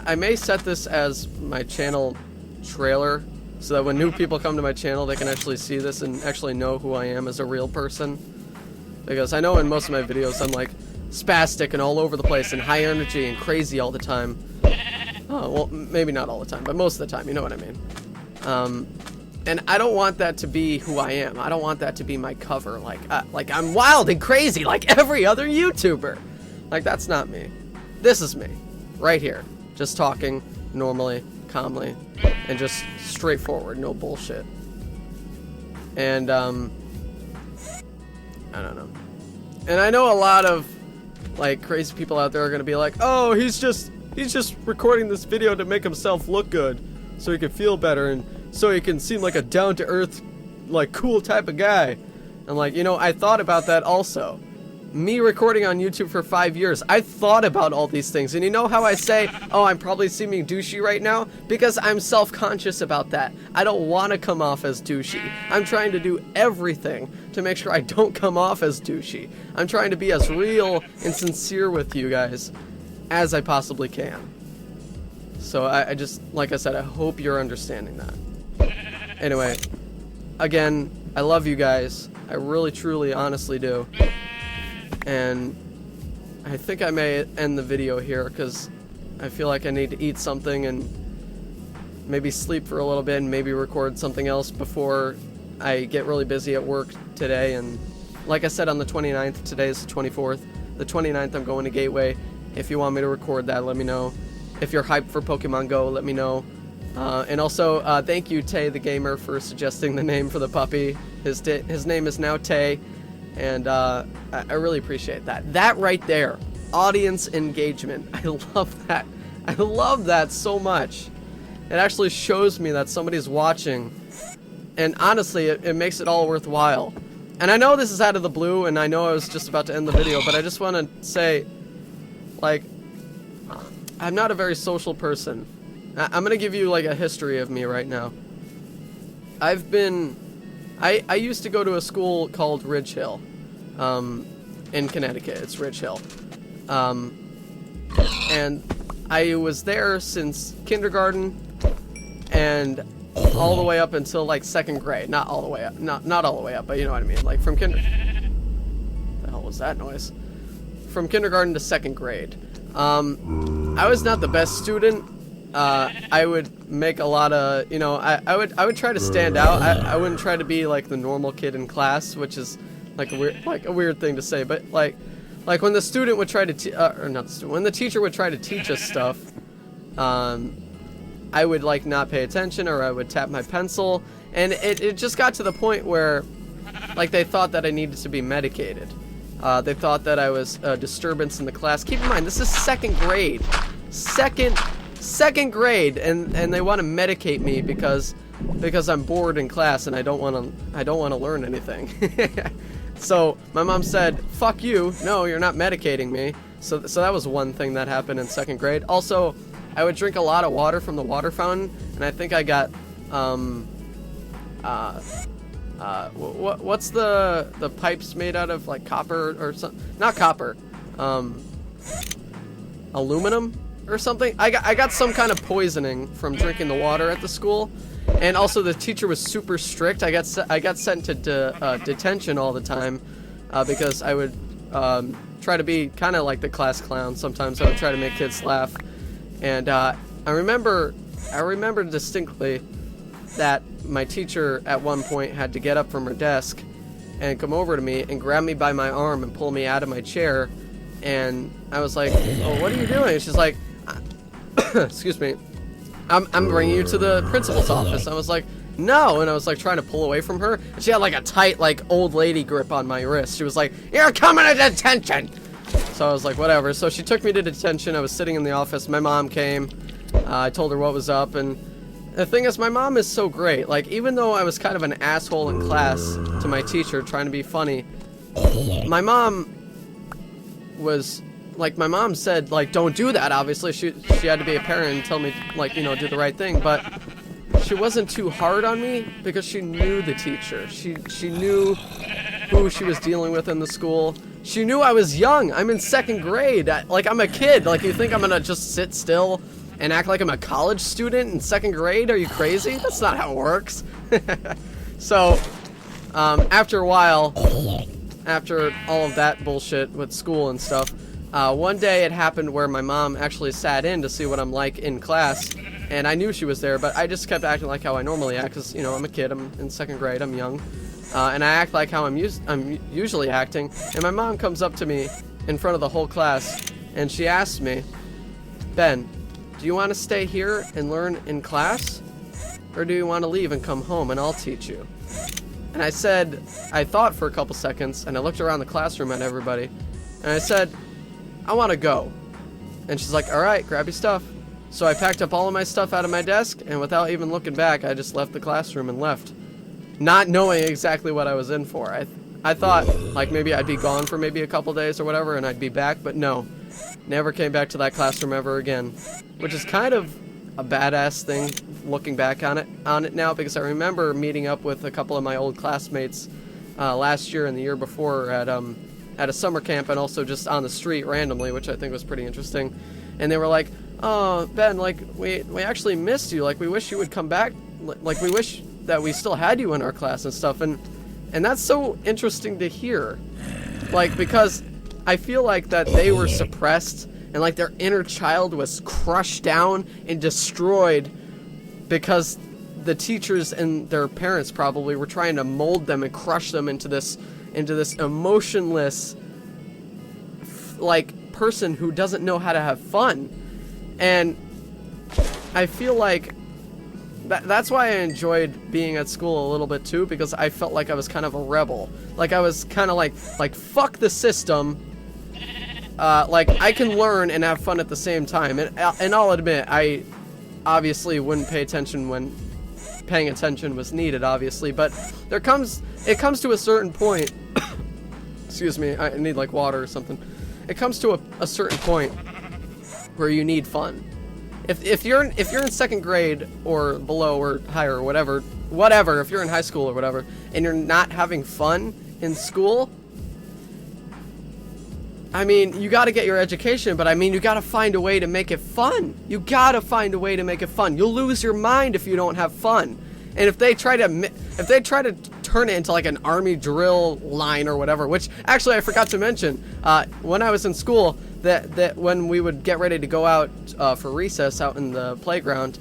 I may set this as my channel trailer, so that when new people come to my channel, they can actually see this and actually know who I am as a real person. Because I know in most of my videos I'm like spastic and all over the place and high energy and crazy all the time. Oh, well, maybe not all the time, but most of the time, you know what I mean. And I don't want that to be who I am. I don't want that to be my cover. Like I'm wild and crazy like every other YouTuber. Like, that's not me. This is me. Right here. Just talking normally, calmly, and just straightforward. No bullshit. And, I don't know. And I know a lot of, like, crazy people out there are gonna be like, oh, he's just recording this video to make himself look good, so he can feel better, and so he can seem like a down-to-earth, like, cool type of guy. And, like, you know, I thought about that also. Me recording on YouTube for 5 years, I thought about all these things. And you know how I say, oh, I'm probably seeming douchey right now? Because I'm self-conscious about that. I don't want to come off as douchey. I'm trying to do everything to make sure I don't come off as douchey. I'm trying to be as real and sincere with you guys as I possibly can. So I just, like I said, I hope you're understanding that. Anyway, again, I love you guys. I really, truly, honestly do. And I think I may end the video here because I feel like I need to eat something and maybe sleep for a little bit and maybe record something else before I get really busy at work today. And like I said on the 29th, today is the 24th. The 29th I'm going to Gateway. If you want me to record that, let me know. If you're hyped for Pokemon Go, let me know. And also, thank you, Tay the Gamer, for suggesting the name for the puppy. His name is now Tay. And I really appreciate that. That right there, audience engagement. I love that. I love that so much. It actually shows me that somebody's watching. And honestly, it makes it all worthwhile. And I know this is out of the blue, and I know I was just about to end the video, but I just want to say, like, I'm not a very social person. I'm going to give you, like, a history of me right now. I used to go to a school called Ridge Hill, in Connecticut. It's Ridge Hill. And I was there since kindergarten and all the way up until, like, 2nd grade. Not all the way up. Not all the way up, but you know what I mean. Like, from the hell was that noise? From kindergarten to 2nd grade. I was not the best student. I would make a lot of, you know, I would try to stand out. I wouldn't try to be like the normal kid in class, which is like a weird thing to say. But like when the student would try to when the teacher would try to teach us stuff, I would like not pay attention, or I would tap my pencil, and it just got to the point where like they thought that I needed to be medicated. They thought that I was a disturbance in the class. Keep in mind, this is 2nd grade. Second grade, and they want to medicate me because I'm bored in class and I don't want to learn anything. So my mom said, "Fuck you! No, you're not medicating me." So that was one thing that happened in 2nd grade. Also, I would drink a lot of water from the water fountain, and I think I got what's the pipes made out of, like copper or something? Not copper, aluminum or something. I got some kind of poisoning from drinking the water at the school, and also the teacher was super strict. I got sent to detention all the time because I would try to be kind of like the class clown. Sometimes I would try to make kids laugh, and I remember distinctly that my teacher at one point had to get up from her desk and come over to me and grab me by my arm and pull me out of my chair. And I was like, "Oh, what are you doing?" And she's like, "Excuse me, I'm bringing you to the principal's office." I was like, "No," and I was like trying to pull away from her. And she had like a tight, like old lady grip on my wrist. She was like, "You're coming to detention." So I was like, whatever. So she took me to detention. I was sitting in the office. My mom came. I told her what was up, and the thing is, my mom is so great. Like, even though I was kind of an asshole in class to my teacher, trying to be funny, my mom was, like, my mom said, like, don't do that, obviously. She had to be a parent and tell me, like, you know, do the right thing. But she wasn't too hard on me because she knew the teacher. She knew who she was dealing with in the school. She knew I was young. I'm in 2nd grade. Like, I'm a kid. Like, you think I'm gonna just sit still and act like I'm a college student in 2nd grade? Are you crazy? That's not how it works. So, after a while, after all of that bullshit with school and stuff, one day it happened where my mom actually sat in to see what I'm like in class, and I knew she was there, but I just kept acting like how I normally act, because, you know, I'm a kid, I'm in 2nd grade, I'm young, and I act like how I'm usually acting, and my mom comes up to me in front of the whole class, and she asked me, Ben, do you want to stay here and learn in class, or do you want to leave and come home and I'll teach you? And I said, I thought for a couple seconds, and I looked around the classroom at everybody, and I said, I want to go. And she's like, all right, grab your stuff. So I packed up all of my stuff out of my desk, and without even looking back, I just left the classroom and left, not knowing exactly what I was in for. I thought, like, maybe I'd be gone for maybe a couple days or whatever, and I'd be back, but no. Never came back to that classroom ever again, which is kind of a badass thing looking back on it now, because I remember meeting up with a couple of my old classmates last year and the year before at a summer camp, and also just on the street randomly, which I think was pretty interesting. And they were like, oh, Ben, like, we actually missed you. Like, we wish you would come back. Like, we wish that we still had you in our class and stuff. And that's so interesting to hear. Like, because I feel like that they were suppressed, and like their inner child was crushed down and destroyed because the teachers and their parents probably were trying to mold them and crush them into this emotionless, like, person who doesn't know how to have fun. And I feel like that's why I enjoyed being at school a little bit too, because I felt like I was kind of a rebel. Like, I was kind of like fuck the system. Like, I can learn and have fun at the same time. And I'll admit, I obviously wouldn't pay attention when paying attention was needed, obviously, but it comes to a certain point. Excuse me, I need like water or something. It comes to a certain point where you need fun. If you're in 2nd grade or below or higher or whatever, if you're in high school or whatever, and you're not having fun in school, I mean, you got to get your education, but I mean, you got to find a way to make it fun. You got to find a way to make it fun. You'll lose your mind if you don't have fun. And if they try to turn it into like an army drill line or whatever, which actually I forgot to mention, when I was in school, that when we would get ready to go out for recess out in the playground,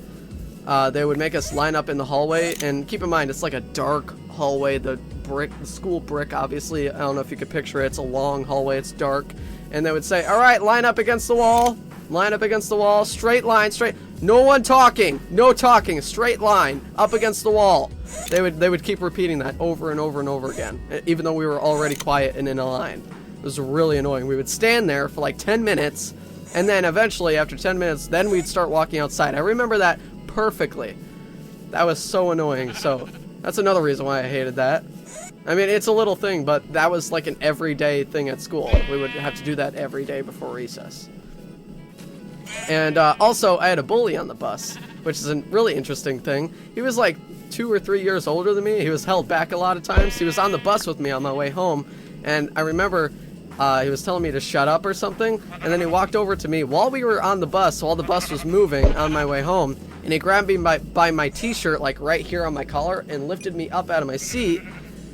they would make us line up in the hallway. And keep in mind, it's like a dark hallway. The school brick, obviously, I don't know if you could picture it. It's a long hallway. It's dark. And they would say, all right, line up against the wall. Line up against the wall. Straight line, straight. No one talking. No talking. Straight line. Up against the wall. They would keep repeating that over and over and over again, even though we were already quiet and in a line. It was really annoying. We would stand there for like 10 minutes, and then eventually, after 10 minutes, then we'd start walking outside. I remember that perfectly. That was so annoying. So that's another reason why I hated that. I mean, it's a little thing, but that was like an everyday thing at school. We would have to do that every day before recess. And also, I had a bully on the bus, which is a really interesting thing. He was like 2 or 3 years older than me. He was held back a lot of times. He was on the bus with me on my way home, and I remember he was telling me to shut up or something, and then he walked over to me while we were on the bus, while the bus was moving on my way home, and he grabbed me by my t-shirt, like right here on my collar, and lifted me up out of my seat,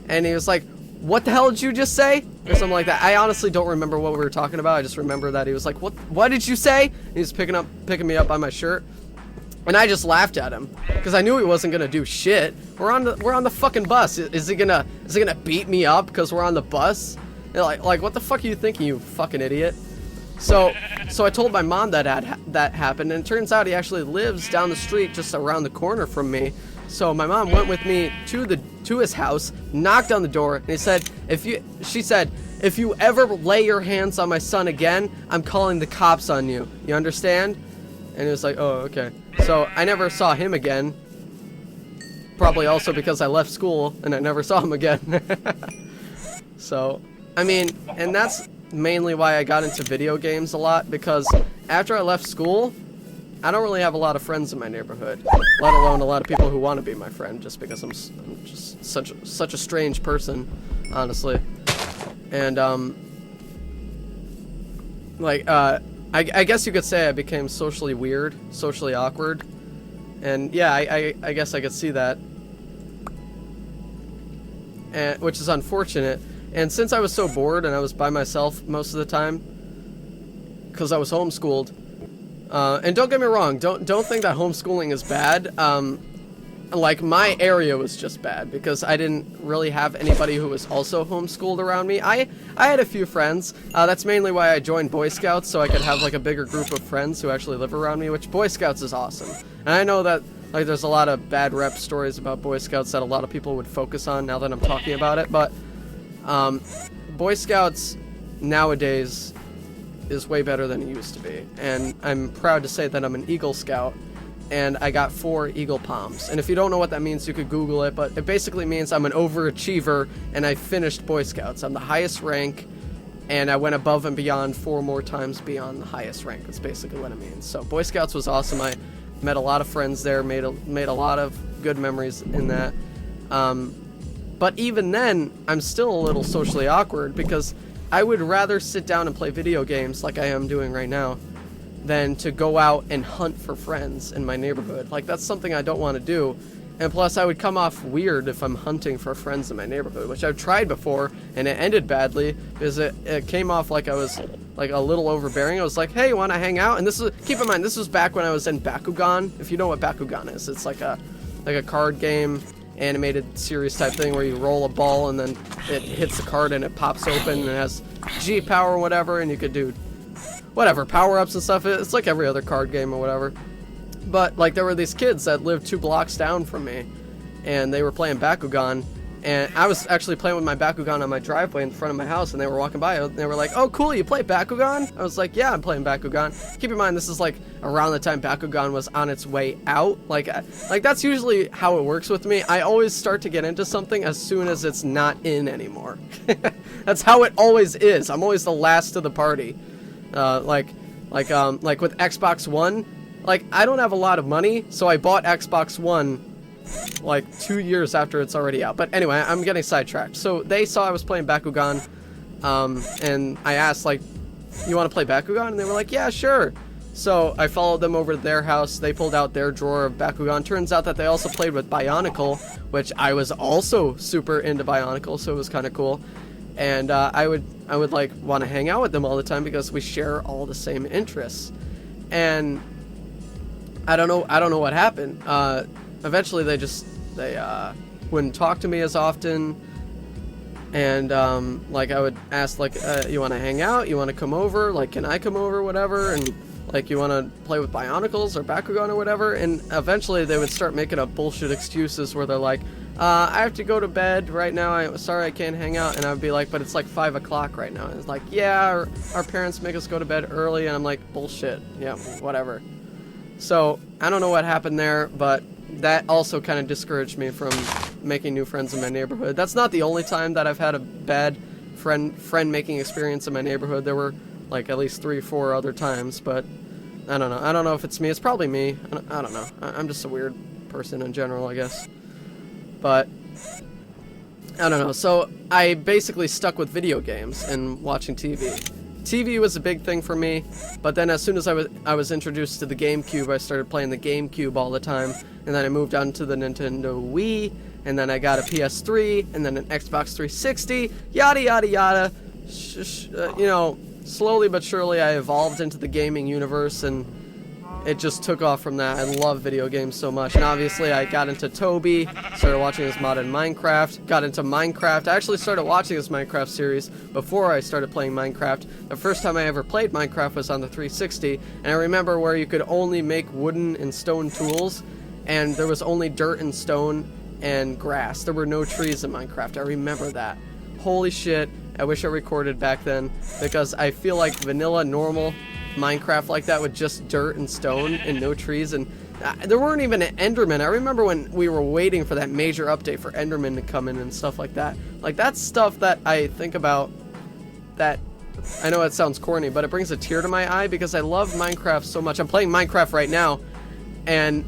and he was like, what the hell did you just say? Or something like that. I honestly don't remember what we were talking about. I just remember that he was like, what did you say? And he was picking me up by my shirt. And I just laughed at him because I knew he wasn't gonna do shit. We're on the fucking bus. Is he gonna beat me up because we're on the bus? Like what the fuck are you thinking, you fucking idiot? So I told my mom that happened, and it turns out he actually lives down the street just around the corner from me. So my mom went with me to his house, knocked on the door, and she said, if you ever lay your hands on my son again, I'm calling the cops on you. You understand? And he was like, oh, okay. So I never saw him again. Probably also because I left school and I never saw him again. So, I mean, and that's mainly why I got into video games a lot, because after I left school, I don't really have a lot of friends in my neighborhood, let alone a lot of people who want to be my friend, just because I'm just such a strange person, honestly. And I guess you could say I became socially weird, socially awkward, and yeah, I guess I could see that, and which is unfortunate. And since I was so bored and I was by myself most of the time, because I was homeschooled, and don't get me wrong, don't think that homeschooling is bad. Like, my area was just bad because I didn't really have anybody who was also homeschooled around me. I had a few friends. That's mainly why I joined Boy Scouts, so I could have like a bigger group of friends who actually live around me, which Boy Scouts is awesome. And I know that like there's a lot of bad rep stories about Boy Scouts that a lot of people would focus on now that I'm talking about it, but Boy Scouts nowadays is way better than it used to be. And I'm proud to say that I'm an Eagle Scout, and I got 4 Eagle Palms. And if you don't know what that means, you could Google it, but it basically means I'm an overachiever, and I finished Boy Scouts. I'm the highest rank, and I went above and beyond 4 more times beyond the highest rank. That's basically what it means. So Boy Scouts was awesome. I met a lot of friends there, made a lot of good memories in that. But even then, I'm still a little socially awkward because I would rather sit down and play video games like I am doing right now than to go out and hunt for friends in my neighborhood. Like, that's something I don't want to do. And plus, I would come off weird if I'm hunting for friends in my neighborhood, which I've tried before, and it ended badly because it came off like I was like a little overbearing. I was like, hey, want to hang out? And this was, keep in mind, this was back when I was in Bakugan. If you know what Bakugan is, it's like a card game, animated series type thing where you roll a ball and then it hits the card and it pops open and it has G power or whatever, and you could do whatever power-ups and stuff. It's like every other card game or whatever. But like, there were these kids that lived 2 blocks down from me, and they were playing Bakugan, and I was actually playing with my Bakugan on my driveway in front of my house, and they were walking by, and they were like, oh cool, you play Bakugan? I was like, yeah, I'm playing Bakugan. Keep in mind, this is like around the time Bakugan was on its way out. Like that's usually how it works with me. I always start to get into something as soon as it's not in anymore. That's how it always is. I'm always the last to the party. Like with Xbox One, like, I don't have a lot of money, so I bought Xbox One like 2 years after it's already out. But anyway, I'm getting sidetracked. So they saw I was playing Bakugan, and I asked, like, you want to play Bakugan? And they were like, yeah, sure. So I followed them over to their house. They pulled out their drawer of Bakugan. Turns out that they also played with Bionicle, which I was also super into Bionicle, so it was kind of cool. And I would like want to hang out with them all the time because we share all the same interests. And I don't know what happened. Eventually they wouldn't talk to me as often, and like, I would ask, like, you want to hang out, you want to come over, like, can I come over, whatever, and like, you want to play with Bionicles or Bakugan or whatever. And eventually they would start making up bullshit excuses where they're like, I have to go to bed right now, sorry I can't hang out. And I would be like, but it's like 5 o'clock right now. And it's like, yeah, our parents make us go to bed early. And I'm like, bullshit, yeah, whatever. So I don't know what happened there, but that also kind of discouraged me from making new friends in my neighborhood. That's not the only time that I've had a bad friend making experience in my neighborhood. There were like at least 3 or 4 other times, but I don't know. I don't know if it's me. It's probably me. I don't know. I'm just a weird person in general, I guess. But I don't know. So I basically stuck with video games and watching TV. TV was a big thing for me, but then as soon as I was introduced to the GameCube, I started playing the GameCube all the time, and then I moved on to the Nintendo Wii, and then I got a PS3, and then an Xbox 360, yada yada yada. You know, slowly but surely I evolved into the gaming universe, and it just took off from that. I love video games so much, and obviously I got into Toby, started watching his mod in Minecraft, got into Minecraft. I actually started watching this Minecraft series before I started playing Minecraft. The first time I ever played Minecraft was on the 360, and I remember where you could only make wooden and stone tools, and there was only dirt and stone and grass. There were no trees in Minecraft. I remember that. Holy shit, I wish I recorded back then, because I feel like vanilla, normal Minecraft like that with just dirt and stone and no trees, and there weren't even an Enderman. I remember when we were waiting for that major update for Enderman to come in and stuff like that. Like, that's stuff that I think about that I know it sounds corny, but it brings a tear to my eye because I love Minecraft so much. I'm playing Minecraft right now, and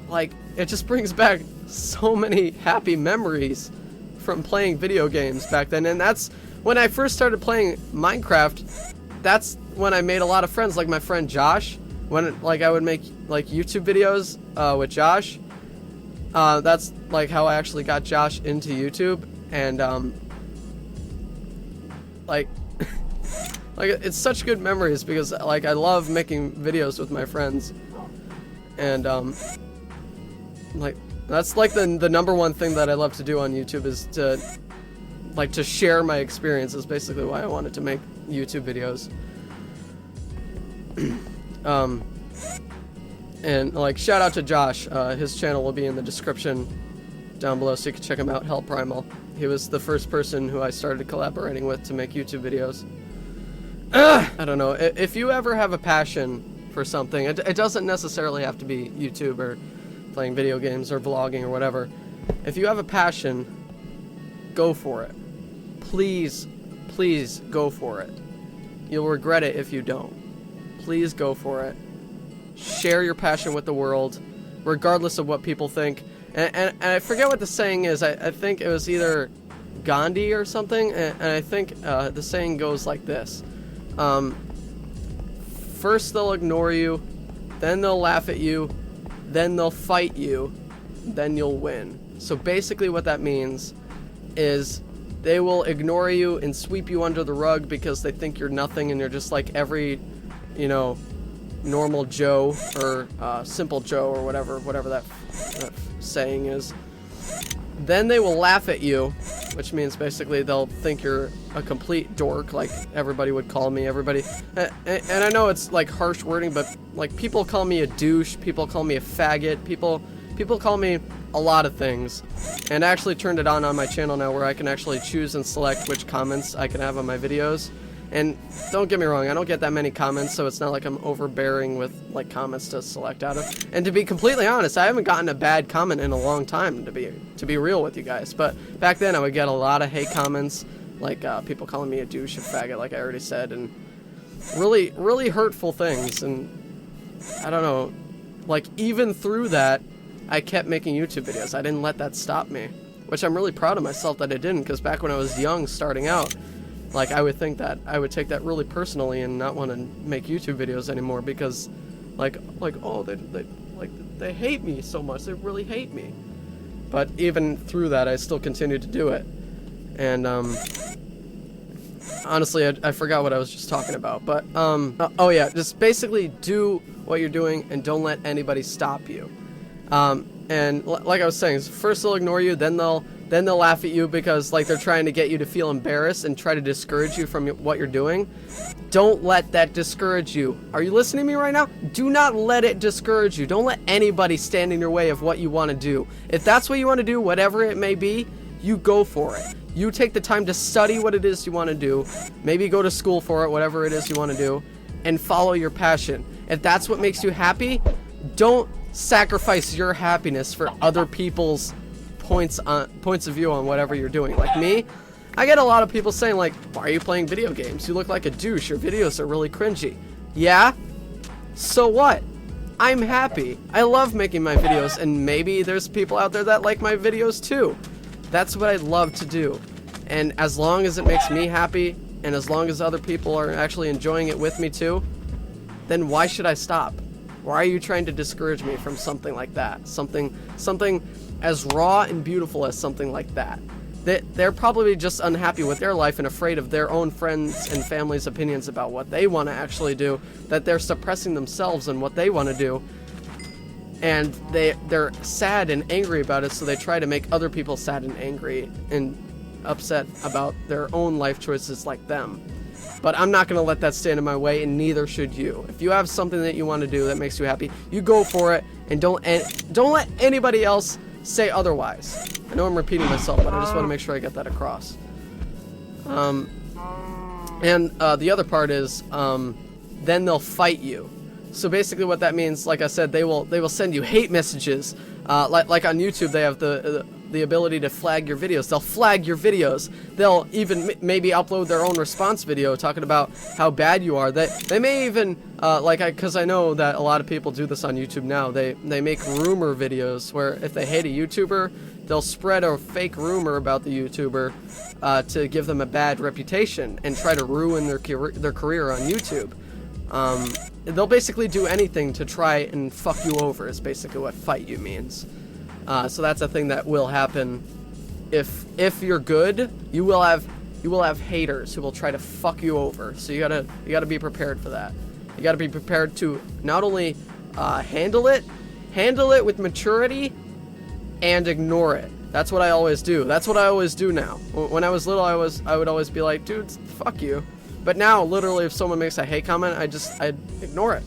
like it just brings back so many happy memories from playing video games back then. And that's when I first started playing Minecraft. That's when I made a lot of friends, like my friend Josh. When like I would make like YouTube videos with Josh. That's like how I actually got Josh into YouTube, and like like it's such good memories because like I love making videos with my friends, and like that's like the number one thing that I love to do on YouTube is to share my experiences. Basically why I wanted to make YouTube videos. And like shout out to Josh, his channel will be in the description down below so you can check him out. Hell Primal. He was the first person who I started collaborating with to make YouTube videos. I don't know, if you ever have a passion for something, it doesn't necessarily have to be YouTube or playing video games or vlogging or whatever. If you have a passion, go for it. Please, please go for it. You'll regret it if you don't. Please go for it. Share your passion with the world, regardless of what people think. And I forget what the saying is. I think it was either Gandhi or something, and I think the saying goes like this. First they'll ignore you, then they'll laugh at you, then they'll fight you, then you'll win. So basically what that means is they will ignore you and sweep you under the rug because they think you're nothing and you're just like every, you know, normal Joe or simple Joe or whatever that saying is. Then they will laugh at you, which means basically they'll think you're a complete dork, like everybody would call me. Everybody, and I know it's like harsh wording, but like people call me a douche, people call me a faggot, people call me a lot of things. And I actually turned it on my channel now where I can actually choose and select which comments I can have on my videos. And don't get me wrong, I don't get that many comments, so it's not like I'm overbearing with like comments to select out of. And to be completely honest, I haven't gotten a bad comment in a long time, to be real with you guys. But back then I would get a lot of hate comments, like people calling me a douche, a faggot, like I already said, and really, really hurtful things. And I don't know, like even through that, I kept making YouTube videos. I didn't let that stop me, which I'm really proud of myself that I didn't, because back when I was young, starting out, like I would think that I would take that really personally and not want to make YouTube videos anymore because like oh they hate me so much, they really hate me. But even through that I still continued to do it. And honestly I forgot what I was just talking about, but oh yeah, just basically do what you're doing and don't let anybody stop you. And like I was saying, first they'll ignore you, then they'll laugh at you because like they're trying to get you to feel embarrassed and try to discourage you from what you're doing. Don't let that discourage you. Are you listening to me right now? Do not let it discourage you. Don't let anybody stand in your way of what you want to do. If that's what you want to do, whatever it may be, you go for it. You take the time to study what it is you want to do, maybe go to school for it, whatever it is you want to do, and follow your passion. If that's what makes you happy, don't sacrifice your happiness for other people's points of view on whatever you're doing. Like me, I get a lot of people saying like, why are you playing video games? You look like a douche. Your videos are really cringy. Yeah? So what? I'm happy. I love making my videos, and maybe there's people out there that like my videos too. That's what I love to do. And as long as it makes me happy, and as long as other people are actually enjoying it with me too, then why should I stop? Why are you trying to discourage me from something like that? Something as raw and beautiful as something like that. They're probably just unhappy with their life and afraid of their own friends and family's opinions about what they want to actually do, that they're suppressing themselves and what they want to do. And they're sad and angry about it, so they try to make other people sad and angry and upset about their own life choices like them. But I'm not going to let that stand in my way, and neither should you. If you have something that you want to do that makes you happy, you go for it, and don't let anybody else say otherwise. I know I'm repeating myself, but I just want to make sure I get that across. And the other part is, then they'll fight you. So basically what that means, like I said, they will send you hate messages. Like on YouTube, they have the ability to flag your videos. They'll flag your videos. They'll even maybe upload their own response video talking about how bad you are. They may even, because I know that a lot of people do this on YouTube now, they make rumor videos where if they hate a YouTuber, they'll spread a fake rumor about the YouTuber to give them a bad reputation and try to ruin their career on YouTube. They'll basically do anything to try and fuck you over is basically what fight you means. So that's a thing that will happen. If you're good, you will have haters who will try to fuck you over. So you gotta be prepared for that. You gotta be prepared to not only handle it with maturity and ignore it. That's what I always do. That's what I always do now. When I was little, I would always be like, dude, fuck you. But now, literally, if someone makes a hate comment, I ignore it.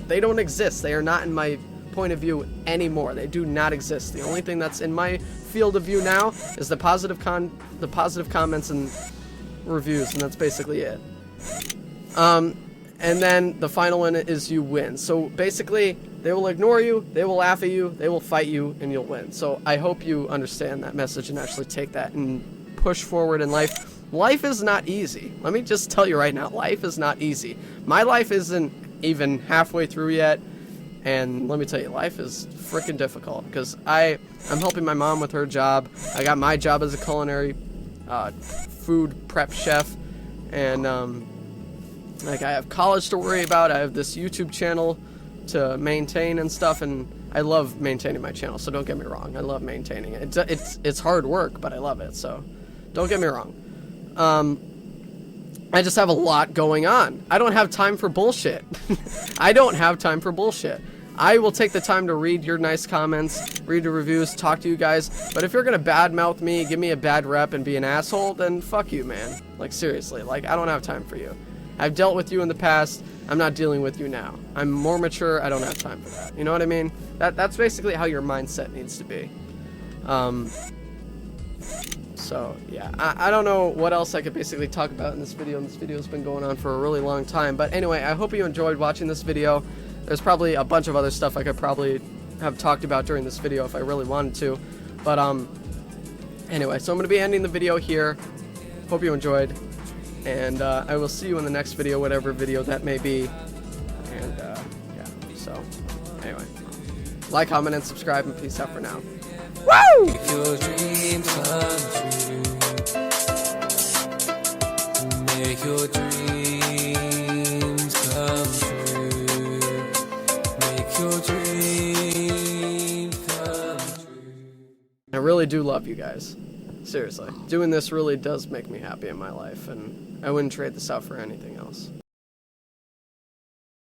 They don't exist. They are not in my point of view anymore. They do not exist. The only thing that's in my field of view now is the positive comments and reviews, and that's basically it. And then the final one is you win. So basically, they will ignore you, they will laugh at you, they will fight you, and you'll win. So I hope you understand that message and actually take that and push forward in life. Life is not easy. Let me just tell you right now, life is not easy. My life isn't even halfway through yet, and let me tell you, life is freaking difficult because I'm helping my mom with her job. I got my job as a culinary food prep chef, and I have college to worry about. I have this YouTube channel to maintain and stuff, and I love maintaining my channel, so don't get me wrong. I love maintaining it. It's hard work, but I love it, so don't get me wrong. I just have a lot going on. I don't have time for bullshit. I don't have time for bullshit. I will take the time to read your nice comments, read your reviews, talk to you guys, but if you're gonna badmouth me, give me a bad rep, and be an asshole, then fuck you, man. Like, seriously, like, I don't have time for you. I've dealt with you in the past, I'm not dealing with you now. I'm more mature, I don't have time for that. You know what I mean? That's basically how your mindset needs to be. So, yeah, I don't know what else I could basically talk about in this video, and this video's been going on for a really long time. But anyway, I hope you enjoyed watching this video. There's probably a bunch of other stuff I could probably have talked about during this video if I really wanted to. But, anyway, so I'm going to be ending the video here. Hope you enjoyed. And, I will see you in the next video, whatever video that may be. And, yeah, so, anyway. Like, comment, and subscribe, and peace out for now. Woo! Make your dreams come true. Make your dreams come true. Make your dreams come true. I really do love you guys. Seriously. Doing this really does make me happy in my life, and I wouldn't trade this out for anything else.